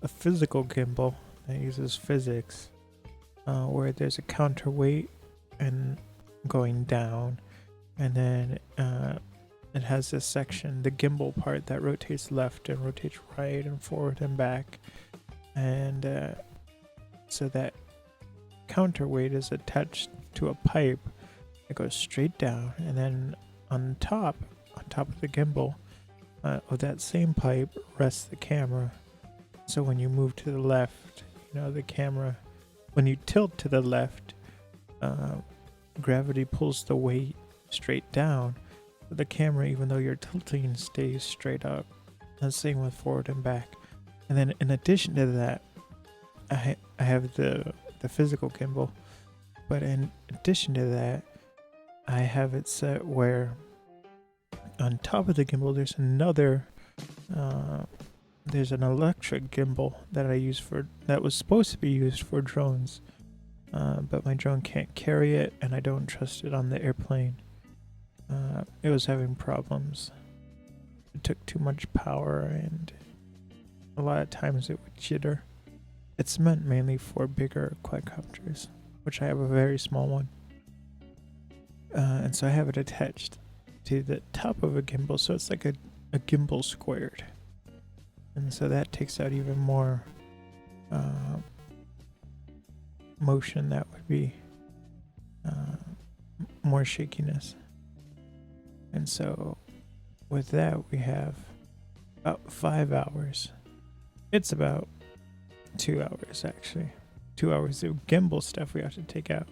a physical gimbal that uses physics, where there's a counterweight and going down, and then it has this section, the gimbal part, that rotates left and rotates right and forward and back, and so that counterweight is attached to a pipe that goes straight down, and then on top of the gimbal of that same pipe rests the camera. So when you move to the left, the camera, when you tilt to the left, gravity pulls the weight straight down. But the camera, even though you're tilting, stays straight up. And the same with forward and back. And then in addition to that, I have the physical gimbal. But in addition to that, I have it set where on top of the gimbal there's an electric gimbal that I use that was supposed to be used for drones, but my drone can't carry it, and I don't trust it on the airplane. It was having problems. It took too much power, and a lot of times it would jitter. It's meant mainly for bigger quadcopters, which I have a very small one. And so I have it attached to the top of a gimbal, so it's like a gimbal squared. And so that takes out even more motion. That would be more shakiness. And so with that, we have about 5 hours. It's about 2 hours, actually. 2 hours of gimbal stuff we have to take out.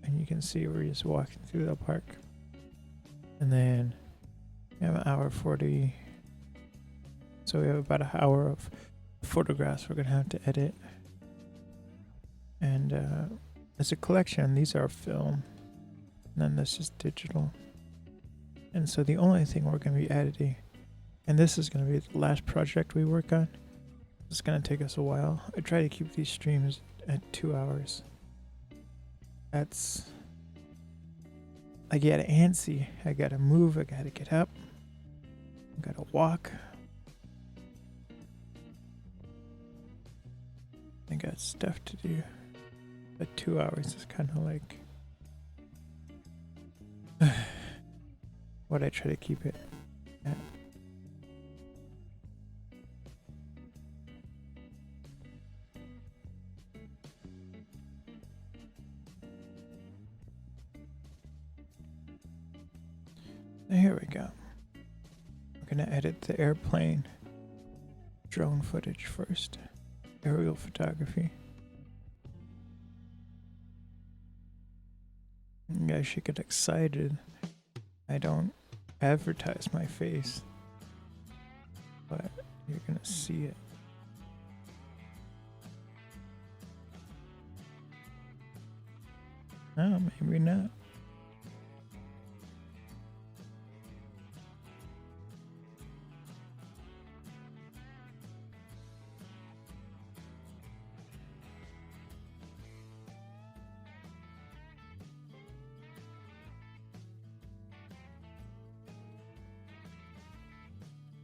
And you can see we're just walking through the park. And then we have 1:40. So we have about an hour of photographs we're going to have to edit. And it's a collection. These are film. And then this is digital. And so the only thing we're going to be editing, and this is going to be the last project we work on. It's going to take us a while. I try to keep these streams at 2 hours. I get antsy. I got to move. I got to get up. I got to walk. I got stuff to do. But 2 hours is kind of like what I try to keep it at. Here we go. We're going to edit the airplane drone footage first. Aerial photography. You guys should get excited. I don't advertise my face, but you're gonna see it. Oh, maybe not.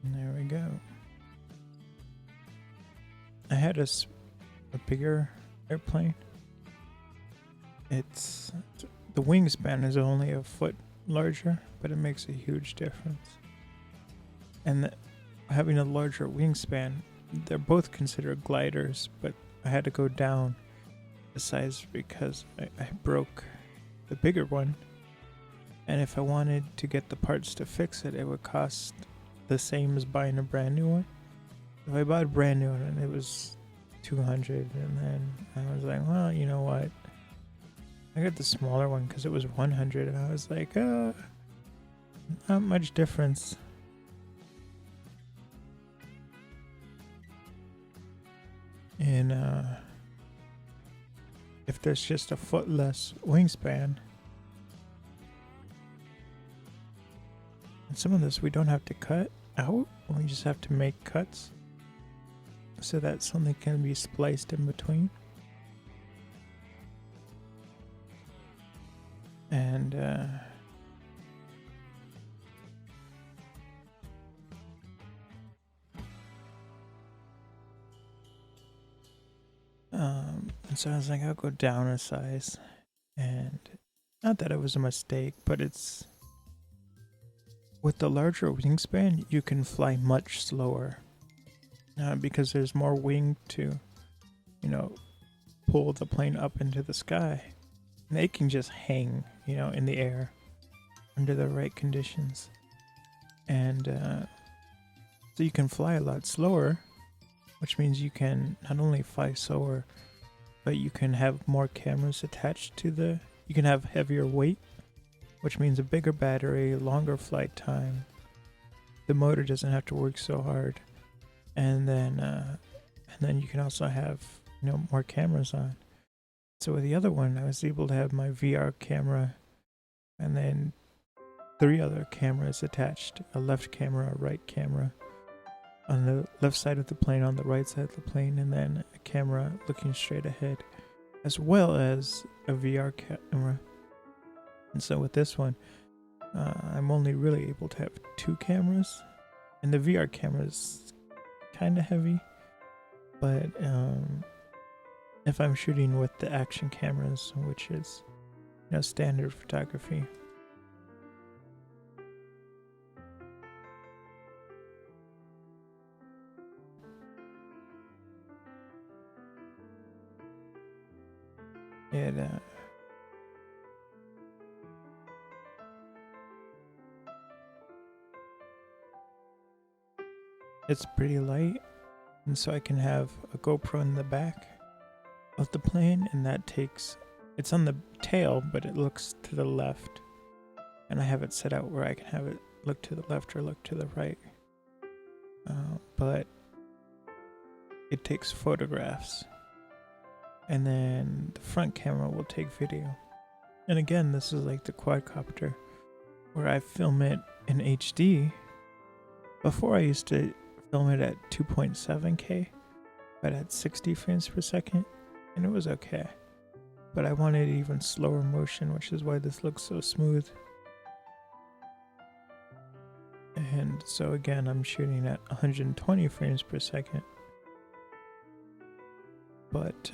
And there we go. I had a bigger airplane. It's the wingspan is only a foot larger, but it makes a huge difference. And having a larger wingspan, they're both considered gliders, but I had to go down the size because I broke the bigger one. And if I wanted to get the parts to fix it, it would cost the same as buying a brand new one. If I bought a brand new one and it was 200, and then I was like, well, you know what? I got the smaller one because it was 100, and I was like, not much difference. And if there's just a foot less wingspan, and some of this we don't have to cut out, we just have to make cuts so that something can be spliced in between. And and so I was like, I'll go down a size. And not that it was a mistake, but it's with the larger wingspan, you can fly much slower because there's more wing to, pull the plane up into the sky. And they can just hang, in the air under the right conditions. And so you can fly a lot slower, which means you can not only fly slower, but you can have more cameras attached to you can have heavier weight, which means a bigger battery, longer flight time. The motor doesn't have to work so hard. And then you can also have, more cameras on. So with the other one, I was able to have my VR camera and then 3 other cameras attached, a left camera, a right camera on the left side of the plane, on the right side of the plane, and then a camera looking straight ahead, as well as a VR camera. And so with this one, I'm only really able to have 2 cameras, and the VR camera is kind of heavy, but if I'm shooting with the action cameras, which is, standard photography. It's pretty light, and so I can have a GoPro in the back of the plane, and it's on the tail, but it looks to the left, and I have it set out where I can have it look to the left or look to the right, but it takes photographs, and then the front camera will take video. And again, this is like the quadcopter where I film it in HD. Before I used to film it at 2.7K, but at 60 frames per second, and it was okay. But I wanted even slower motion, which is why this looks so smooth. And so again, I'm shooting at 120 frames per second. But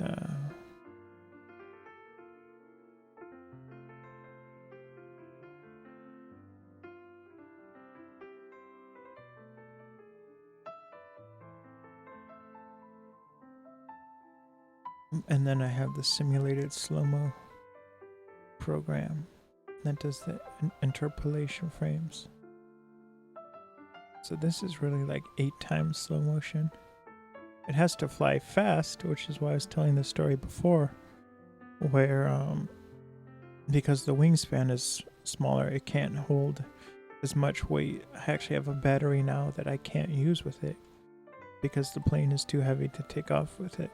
and then I have the simulated slow-mo program that does the interpolation frames. So this is really like 8 times slow motion. It has to fly fast, which is why I was telling the story before, where because the wingspan is smaller, it can't hold as much weight. I actually have a battery now that I can't use with it because the plane is too heavy to take off with it.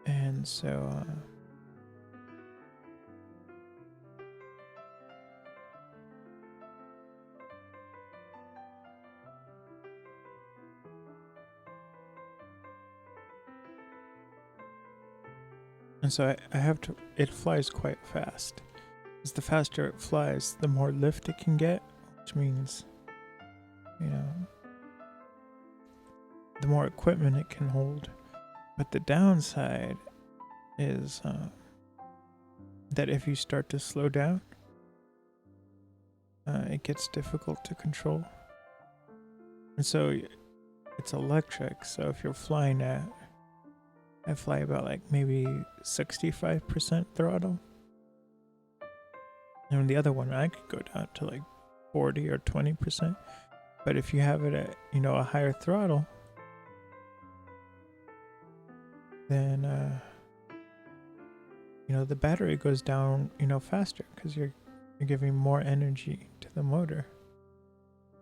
And so I have to, it flies quite fast. As the faster it flies, the more lift it can get, which means, you know, the more equipment it can hold. But the downside is that if you start to slow down, it gets difficult to control. And so it's electric, so if you're flying I fly about like maybe 65% throttle. And the other one I could go down to like 40 or 20%. But if you have it at, you know, a higher throttle, then you know, the battery goes down, you know, faster because you're giving more energy to the motor.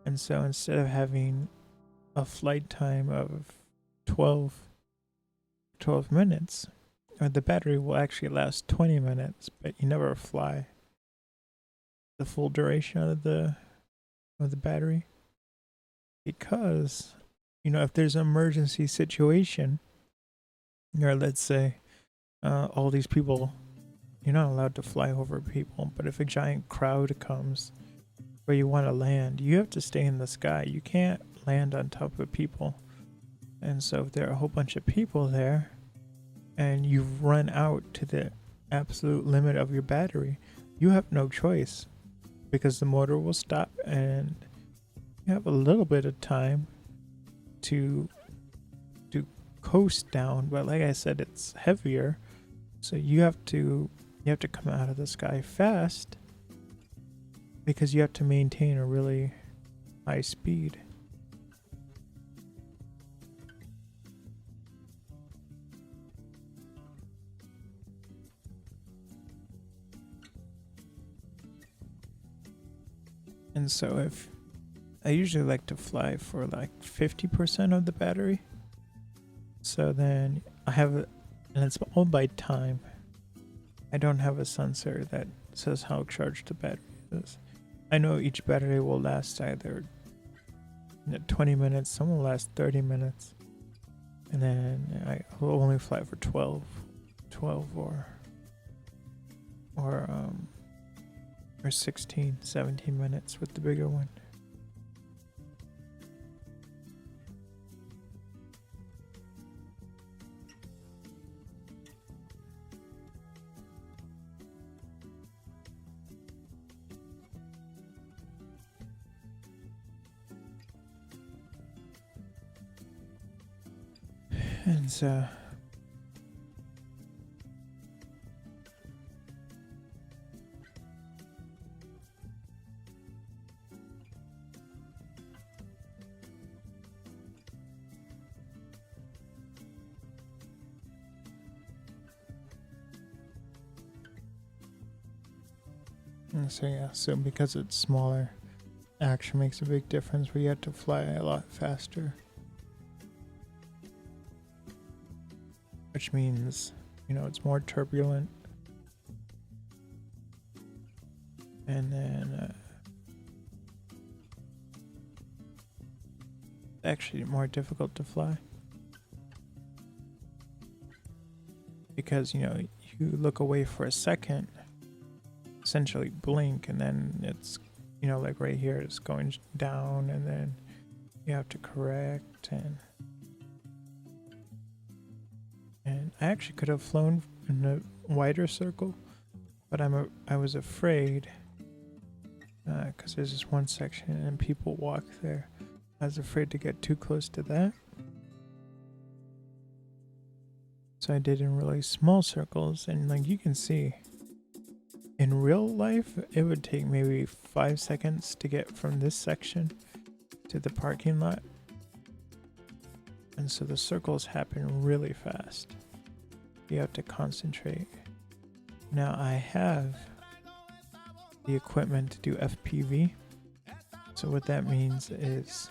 And so instead of having a flight time of 12 minutes, or the battery will actually last 20 minutes, but you never fly the full duration of the battery, because, you know, if there's an emergency situation, or let's say all these people, you're not allowed to fly over people, but if a giant crowd comes where you want to land, you have to stay in the sky. You can't land on top of people. And so if there are a whole bunch of people there and you've run out to the absolute limit of your battery, you have no choice, because the motor will stop and you have a little bit of time to coast down. But like I said, it's heavier, so you have to come out of the sky fast, because you have to maintain a really high speed. And so if I usually like to fly for like 50% of the battery, so then I have and it's all by time. I don't have a sensor that says how charged the battery is. I know each battery will last either 20 minutes, some will last 30 minutes, and then I will only fly for 12 or 16, 17 minutes with the bigger one. And so yeah, so because it's smaller, action makes a big difference where you have to fly a lot faster. Which means, you know, it's more turbulent. And then actually more difficult to fly. Because, you know, you look away for a second, essentially blink, and then it's, you know, like right here it's going down, and then you have to correct, and I actually could have flown in a wider circle, but I was afraid, because there's this one section and people walk there. I was afraid to get too close to that, so I did in really small circles. And like you can see, in real life it would take maybe 5 seconds to get from this section to the parking lot, and so the circles happen really fast. You have to concentrate. Now I have the equipment to do FPV. So what that means is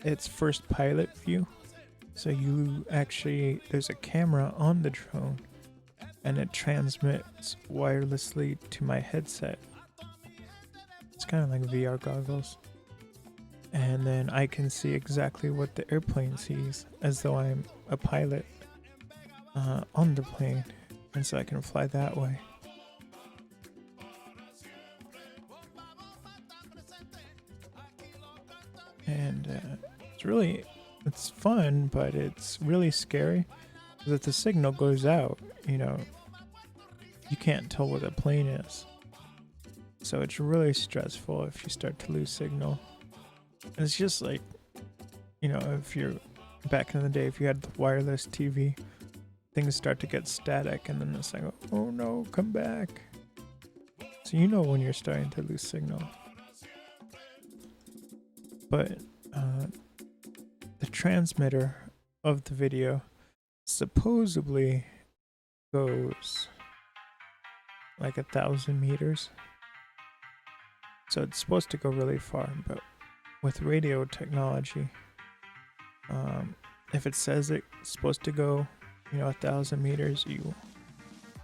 it's first pilot view. So you actually, there's a camera on the drone and it transmits wirelessly to my headset. It's kind of like VR goggles. And then I can see exactly what the airplane sees, as though I'm a pilot on the plane. and so I can fly that way. And it's fun, but it's really scary because if the signal goes out, you can't tell where the plane is. So it's really stressful if you start to lose signal. And it's just like, if you're back in the day, if you had the wireless TV, things start to get static, and then it's like, oh no, come back. So when you're starting to lose signal. But the transmitter of the video supposedly goes like 1,000 meters. So it's supposed to go really far, but with radio technology, if it says it's supposed to go 1,000 meters,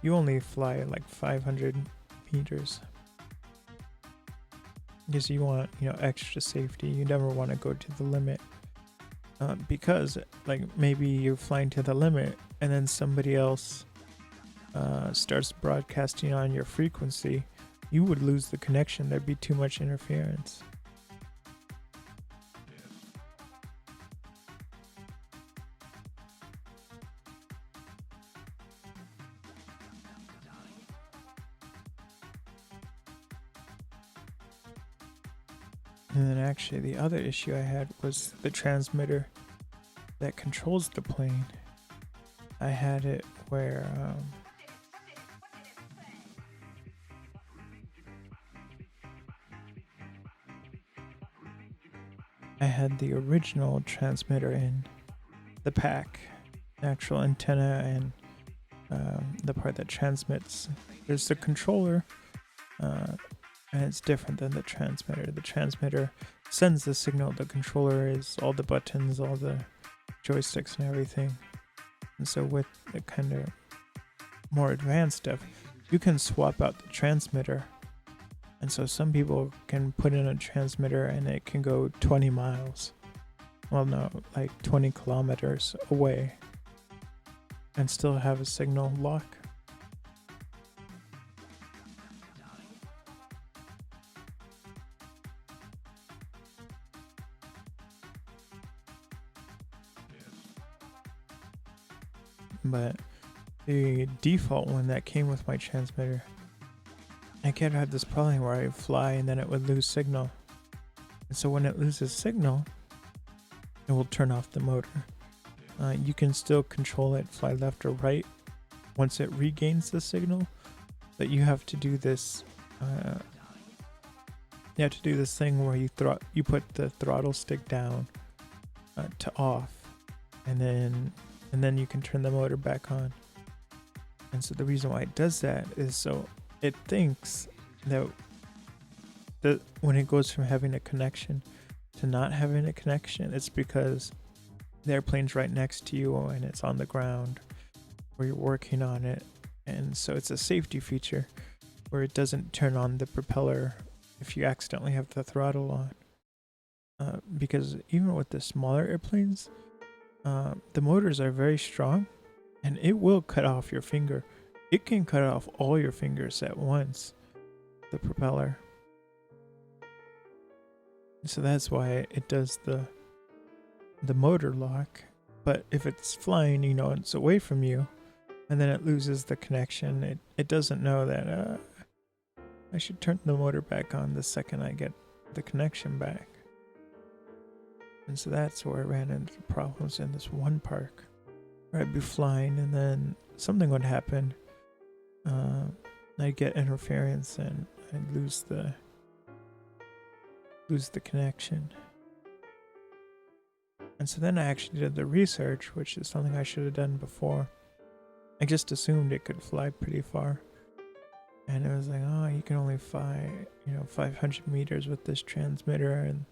you only fly like 500 meters. Because you want extra safety. You never want to go to the limit, because like maybe you're flying to the limit and then somebody else starts broadcasting on your frequency, you would lose the connection. There'd be too much interference. And then actually the other issue I had was the transmitter that controls the plane. I had it where I had the original transmitter in the pack, actual antenna, and the part that transmits. There's the controller, and it's different than the transmitter. The transmitter sends the signal. The controller is all the buttons, all the joysticks and everything. And so with the kind of more advanced stuff, you can swap out the transmitter. And so some people can put in a transmitter and it can go 20 miles. Well, no, like 20 kilometers away and still have a signal lock. But the default one that came with my transmitter, I kept had this problem where I fly and then it would lose signal. And so when it loses signal, it will turn off the motor. You can still control it, fly left or right once it regains the signal, but you have to do this. You have to do this thing where you put the throttle stick down to off, and then you can turn the motor back on. And so the reason why it does that is so it thinks that when it goes from having a connection to not having a connection, it's because the airplane's right next to you and it's on the ground or you're working on it. And so it's a safety feature where it doesn't turn on the propeller if you accidentally have the throttle on. Because even with the smaller airplanes, the motors are very strong and it will cut off your finger. It can cut off all your fingers at once, the propeller. So that's why it does the motor lock. But if it's flying, it's away from you, and then it loses the connection, it doesn't know that I should turn the motor back on the second I get the connection back. And so that's where I ran into problems in this one park. Where I'd be flying and then something would happen. I'd get interference and I'd lose the connection. And so then I actually did the research, which is something I should have done before. I just assumed it could fly pretty far. And it was like, oh, you can only fly, 500 meters with this transmitter. And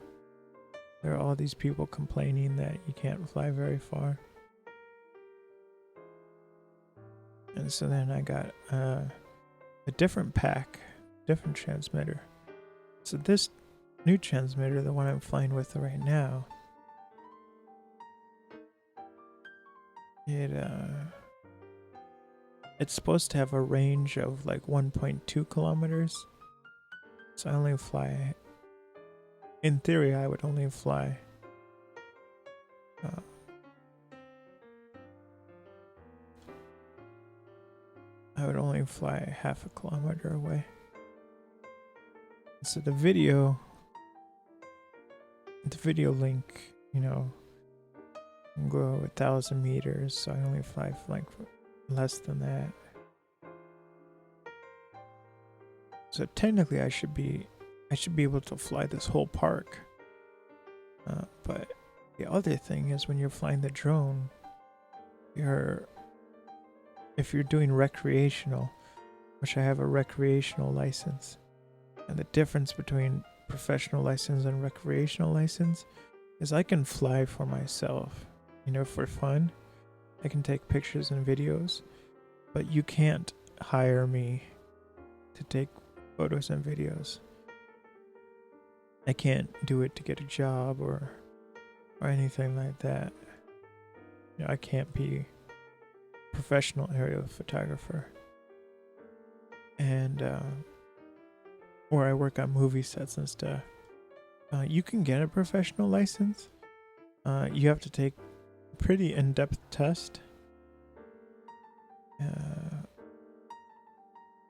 there are all these people complaining that you can't fly very far. And so then I got a different pack, different transmitter. So this new transmitter, the one I'm flying with right now, it's supposed to have a range of like 1.2 kilometers. So I only fly, in theory, I would only fly I would only fly half a kilometer away. So the video link, you know, can go 1,000 meters. So I only fly for like less than that. So technically, I should be able to fly this whole park. But the other thing is when you're flying the drone, if you're doing recreational, which I have a recreational license, and the difference between professional license and recreational license is I can fly for myself, you know, for fun. I can take pictures and videos, but you can't hire me to take photos and videos. I can't do it to get a job or anything like that. You know, I can't be a professional aerial photographer. And or I work on movie sets and stuff. You can get a professional license. You have to take a pretty in-depth test.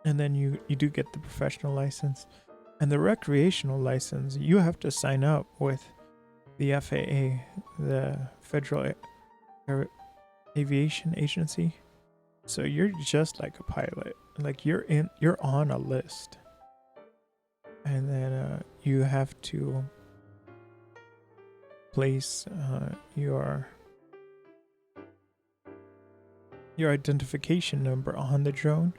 And then you do get the professional license. And the recreational license, you have to sign up with the FAA, the Federal Aviation Agency. So you're just like a pilot. Like you're on a list. And then you have to place your identification number on the drone.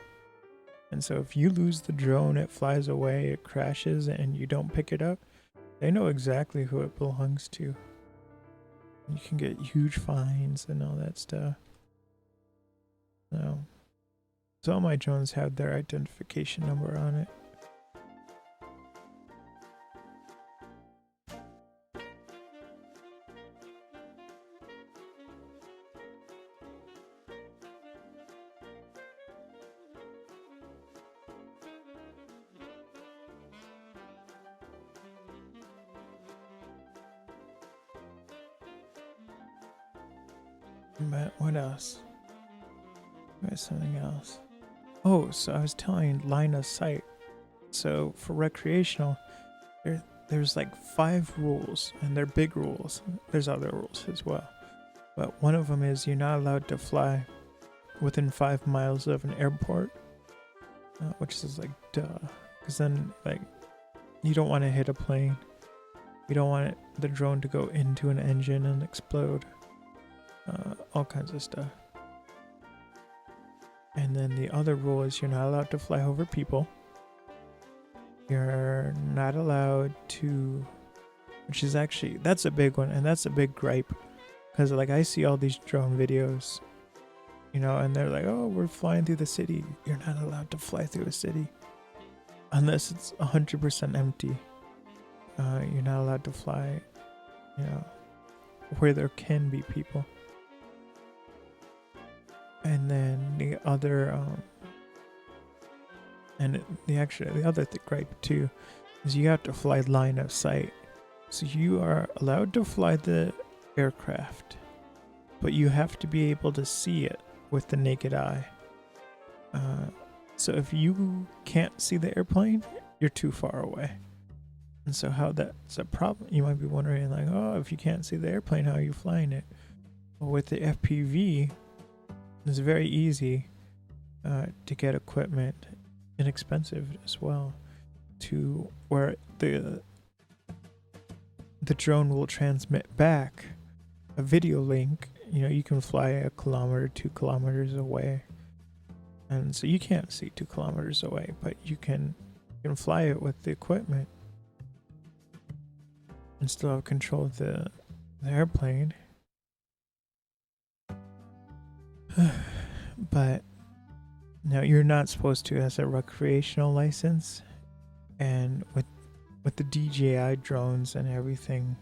And so if you lose the drone, it flies away, it crashes, and you don't pick it up, they know exactly who it belongs to. You can get huge fines and all that stuff. So all my drones have their identification number on it. But what else? There's something else. Oh, so I was telling line of sight. So for recreational, there's like 5 rules, and they're big rules. There's other rules as well. But one of them is you're not allowed to fly within 5 miles of an airport, which is like duh. Because then like you don't want to hit a plane. You don't want the drone to go into an engine and explode. All kinds of stuff. And then the other rule is you're not allowed to fly over people. You're not allowed to, which is actually, that's a big one, and that's a big gripe. Because like I see all these drone videos, you know, and they're like, oh, we're flying through the city. You're not allowed to fly through a city unless it's 100% empty. You're not allowed to fly, you know, where there can be people. And then the other, the other gripe too, is you have to fly line of sight. So you are allowed to fly the aircraft, but you have to be able to see it with the naked eye. So if you can't see the airplane, you're too far away. And so how that's a problem, you might be wondering like, oh, if you can't see the airplane, how are you flying it? Well, with the FPV, it's very easy to get equipment, inexpensive as well, to where the drone will transmit back a video link. You know, you can fly 1 kilometer, 2 kilometers away, and so you can't see 2 kilometers away, but you can fly it with the equipment and still have control of the airplane. But now you're not supposed to as a recreational license, and with the DJI drones and everything,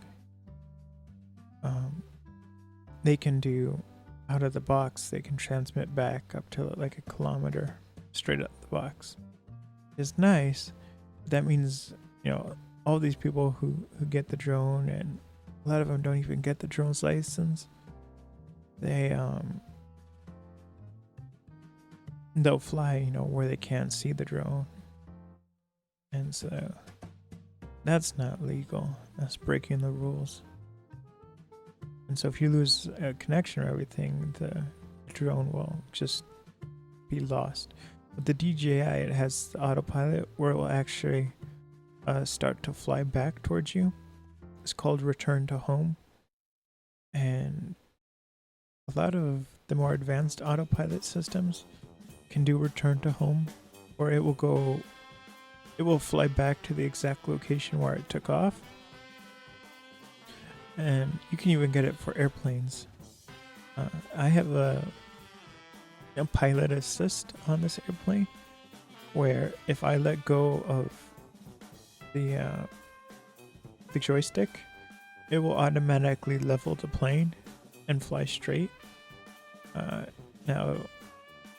they can do out of the box, they can transmit back up to like a kilometer straight up the box. It's nice. That means, you know, all these people who get the drone, and a lot of them don't even get the drone's license. They'll fly, you know, where they can't see the drone. And so that's not legal. That's breaking the rules. And so if you lose a connection or everything, the drone will just be lost. With the DJI, it has the autopilot where it will actually start to fly back towards you. It's called return to home. And a lot of the more advanced autopilot systems can do return to home, or it will fly back to the exact location where it took off. And you can even get it for airplanes. I have a pilot assist on this airplane, where if I let go of the joystick, it will automatically level the plane and fly straight. Now,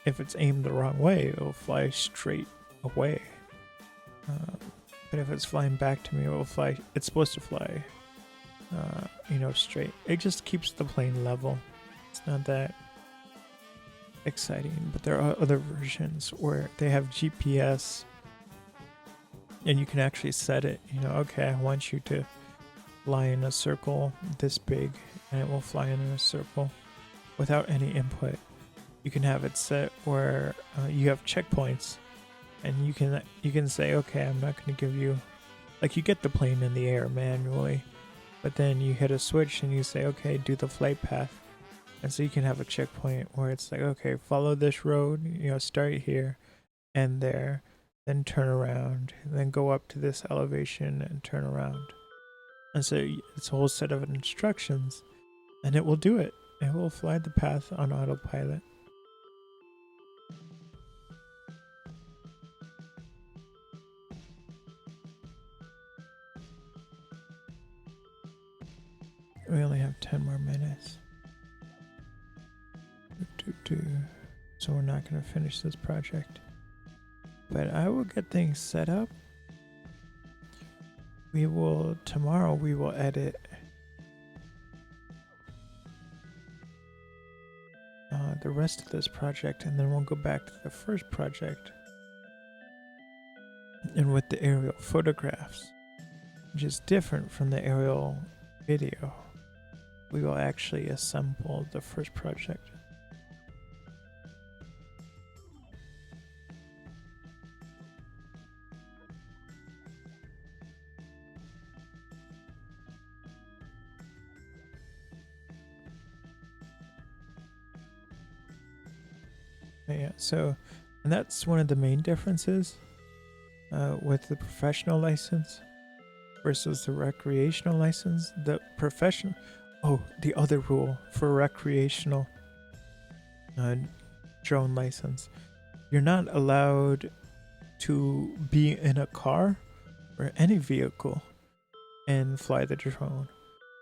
if it's aimed the wrong way, it will fly straight away. But if it's flying back to me, it will fly. It's supposed to fly, straight. It just keeps the plane level. It's not that exciting. But there are other versions where they have GPS, and you can actually set it. You know, okay, I want you to fly in a circle this big, and it will fly in a circle without any input. You can have it set where you have checkpoints, and you can say, okay, I'm not going to give you, like, you get the plane in the air manually, but then you hit a switch and you say, okay, do the flight path. And so you can have a checkpoint where it's like, okay, follow this road, start here and there, then turn around, and then go up to this elevation and turn around. And so it's a whole set of instructions, and it will do it. It will fly the path on autopilot. We only have 10 more minutes. So we're not going to finish this project. But I will get things set up. Tomorrow we will edit the rest of this project, and then we'll go back to the first project. And with the aerial photographs, which is different from the aerial video, we will actually assemble the first project. Yeah, so, and that's one of the main differences with the professional license versus the recreational license. The other rule for recreational drone license, you're not allowed to be in a car or any vehicle and fly the drone.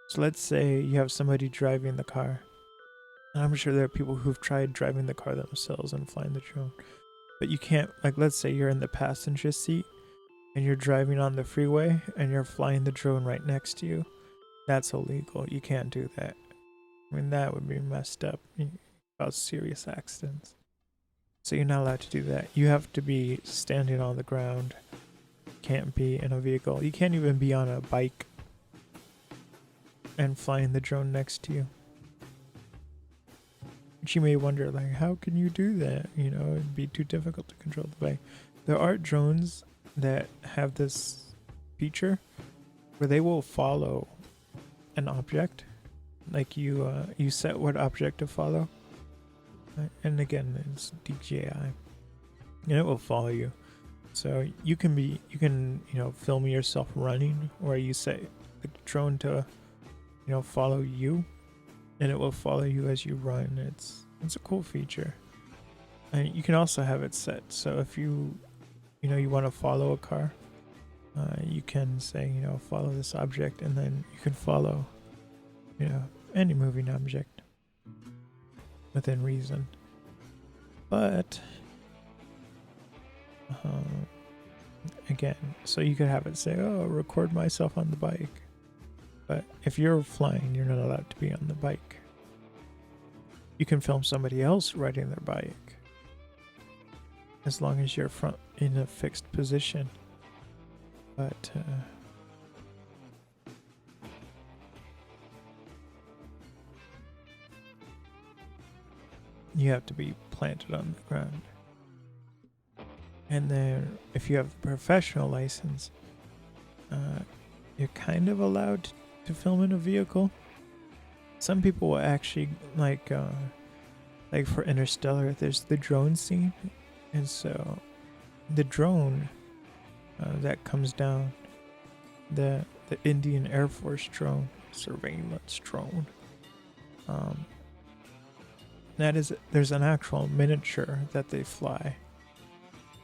So let's say you have somebody driving the car. And I'm sure there are people who've tried driving the car themselves and flying the drone. But you can't, like, let's say you're in the passenger seat and you're driving on the freeway and you're flying the drone right next to you. That's illegal. You can't do that. I mean, that would be messed up. Cause serious accidents. So you're not allowed to do that. You have to be standing on the ground. You can't be in a vehicle. You can't even be on a bike and flying the drone next to you. But you may wonder, like, how can you do that? It'd be too difficult to control the bike. There are drones that have this feature where they will follow an object. Like you set what object to follow. And again, it's DJI. And it will follow you. So you can film yourself running, or you set the drone to, follow you. And it will follow you as you run. It's a cool feature. And you can also have it set so if you want to follow a car, you can say, follow this object, and then you can follow, any moving object. within reason. But again, so you could have it say, oh, record myself on the bike. But if you're flying, you're not allowed to be on the bike. You can film somebody else riding their bike, as long as you're in a fixed position. But you have to be planted on the ground. And then if you have the professional license, you're kind of allowed to film in a vehicle. Some people will actually like for Interstellar, there's the drone scene, and so the drone that comes down, the Indian Air Force drone, surveillance drone, there's an actual miniature that they fly.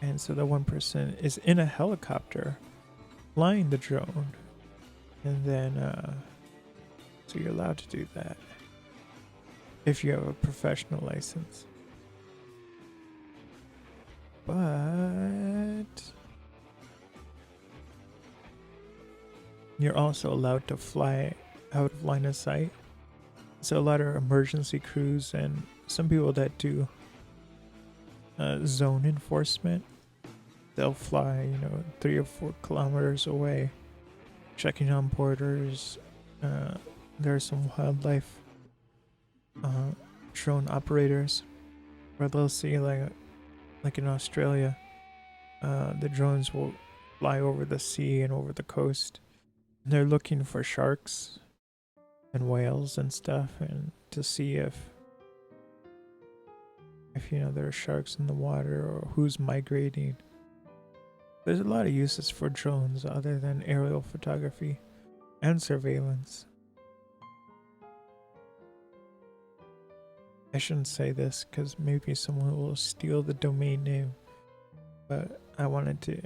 And so the one person is in a helicopter flying the drone. And then, so you're allowed to do that if you have a professional license. But you're also allowed to fly out of line of sight. So a lot of emergency crews and some people that do zone enforcement, they'll fly 3 or 4 kilometers away, checking on borders. There are some wildlife drone operators where they'll see like in Australia, the drones will fly over the sea and over the coast. And they're looking for sharks and whales and stuff, and to see if there are sharks in the water or who's migrating. There's a lot of uses for drones other than aerial photography and surveillance. I shouldn't say this because maybe someone will steal the domain name, but I wanted to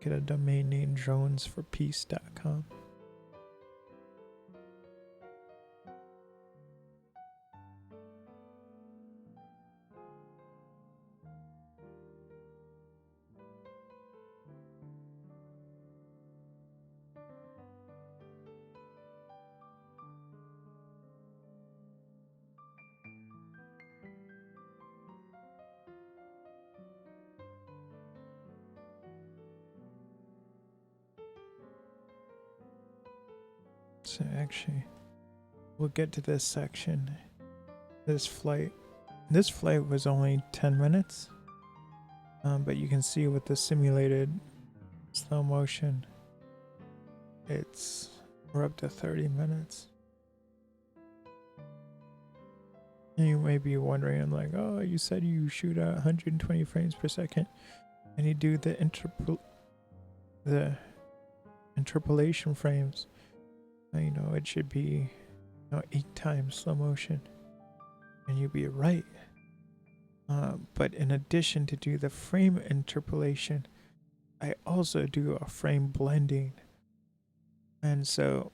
get a domain name, dronesforpeace.com. So actually, we'll get to this section. This flight was only 10 minutes. But you can see with the simulated slow motion, we're up to 30 minutes. And you may be wondering, I'm like, oh, you said you shoot at 120 frames per second, and you do the interpolation frames. It should be 8 times slow motion, and you'd be right. But in addition to do the frame interpolation, I also do a frame blending. And so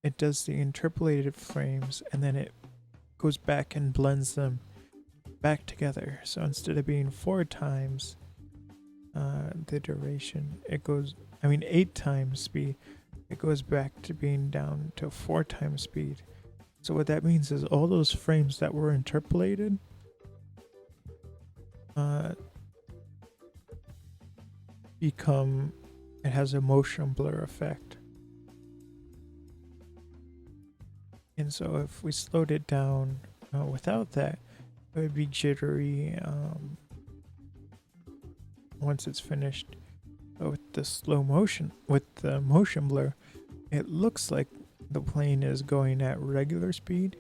it does the interpolated frames, and then it goes back and blends them back together. So instead of being 4 times the duration, 8 times speed, it goes back to being down to 4 times speed. So what that means is all those frames that were interpolated it has a motion blur effect. And so if we slowed it down without that, it would be jittery once it's finished. But with the slow motion, with the motion blur, it looks like the plane is going at regular speed,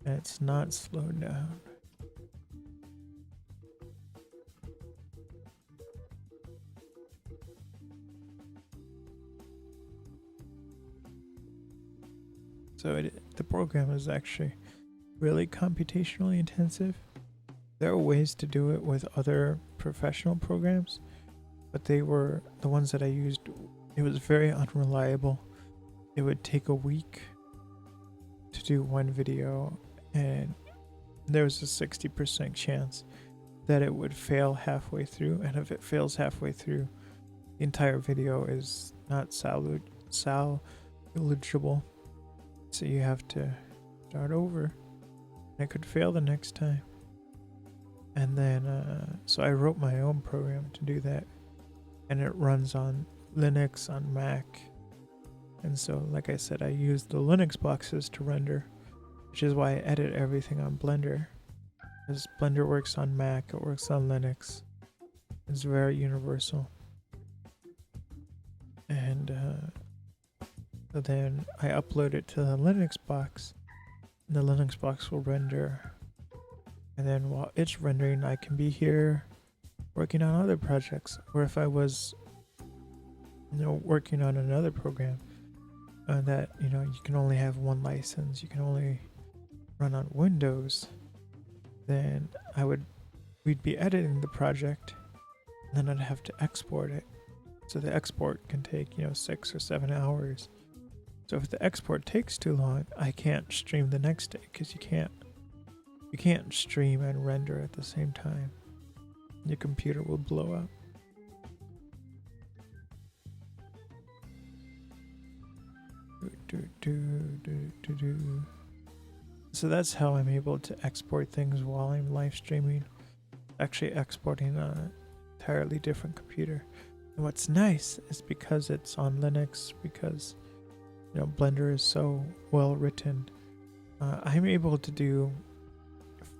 and it's not slowed down. So the program is actually really computationally intensive. There are ways to do it with other professional programs, but they were the ones that I used. It was very unreliable. It would take a week to do one video, and there was a 60% chance that it would fail halfway through, and if it fails halfway through, the entire video is not salvageable, so you have to start over, and it could fail the next time. And then so I wrote my own program to do that, and it runs on Linux, on Mac. And so, like I said, I use the Linux boxes to render, which is why I edit everything on Blender. Because Blender works on Mac, it works on Linux. It's very universal. And so then I upload it to the Linux box. And the Linux box will render. And then while it's rendering, I can be here working on other projects. Or if I was, working on another program that, you can only have one license, you can only run on Windows, then we'd be editing the project, and then I'd have to export it. So the export can take, 6 or 7 hours. So if the export takes too long, I can't stream the next day, because you can't stream and render at the same time. Your computer will blow up. So that's how I'm able to export things while I'm live streaming. Actually exporting on an entirely different computer. And what's nice is because it's on Linux, because Blender is so well written, I'm able to do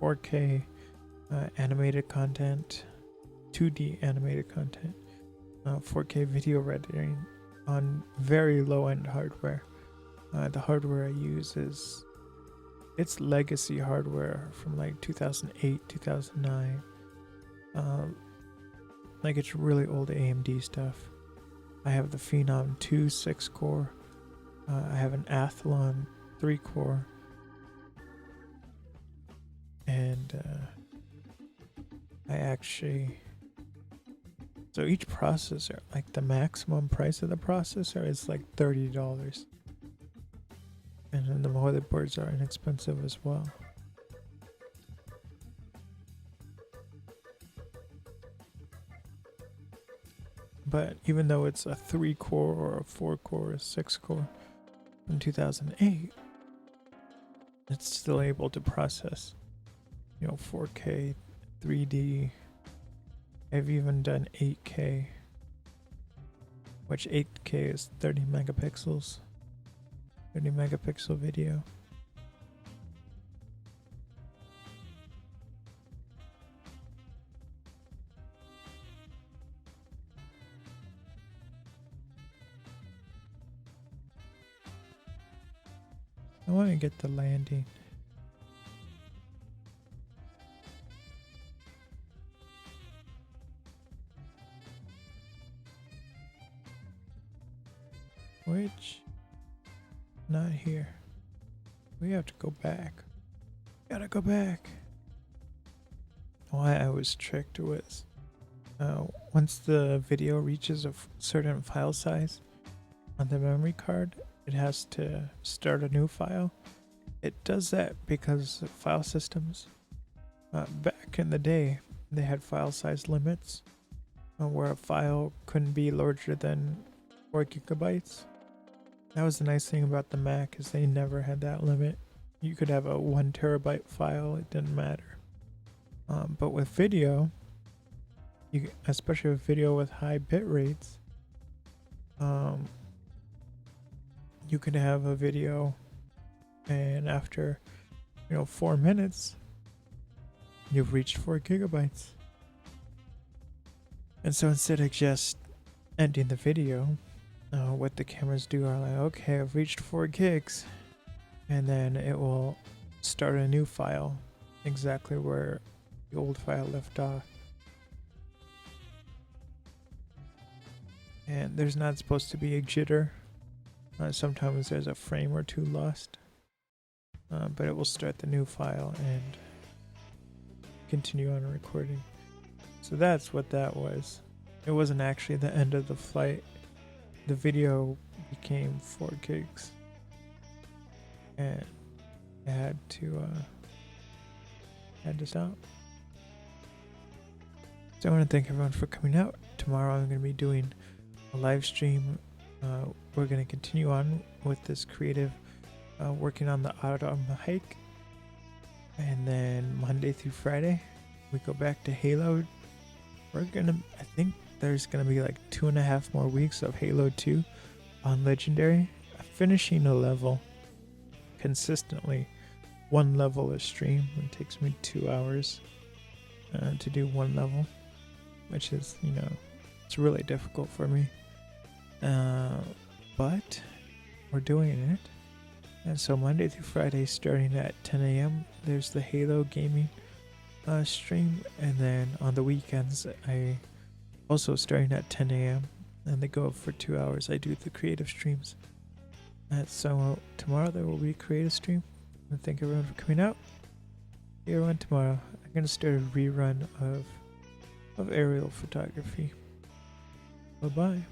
4K animated content, 2D animated content, 4K video rendering on very low-end hardware. The hardware I use it's legacy hardware from like 2008, 2009. Like it's really old AMD stuff. I have the Phenom 2 6-core. I have an Athlon 3-core. And so each processor, like the maximum price of the processor is like $30. And then the motherboards are inexpensive as well. But even though it's a 3-core or a 4-core or a 6-core in 2008, it's still able to process 4K, 3D. I've even done 8K, which 8K is 30 megapixels. 30 megapixel video. I want to get the landing. Which? Not here. We have to go back. Gotta go back. Why I was tricked was once the video reaches a certain file size on the memory card, it has to start a new file. It does that because of file systems. Back in the day, they had file size limits where a file couldn't be larger than 4 gigabytes. That was the nice thing about the Mac, is they never had that limit. You could have a 1 terabyte file, it didn't matter. But with video, especially with video with high bit rates, you could have a video and after 4 minutes you've reached 4 gigabytes. And so instead of just ending the video, what the cameras do are like, okay, I've reached 4 gigs, and then it will start a new file exactly where the old file left off. And there's not supposed to be a jitter. Sometimes there's a frame or two lost, but it will start the new file and continue on recording. So that's what that was. It wasn't actually the end of the flight. The video became 4 gigs, and I had to head us out. So I want to thank everyone for coming out. Tomorrow I'm going to be doing a live stream. We're going to continue on with this creative, working on the autumn hike. And then Monday through Friday, we go back to Halo. I think there's going to be like 2.5 more weeks of Halo 2 on Legendary. Finishing a level consistently, one level a stream. It takes me 2 hours to do one level, which is, it's really difficult for me. But we're doing it. And so Monday through Friday, starting at 10 a.m., there's the Halo gaming stream. And then on the weekends, I also starting at 10 a.m. and they go for 2 hours. I do the creative streams. So tomorrow there will be a creative stream. And thank everyone for coming out. See everyone tomorrow. I'm going to start a rerun of aerial photography. Bye-bye.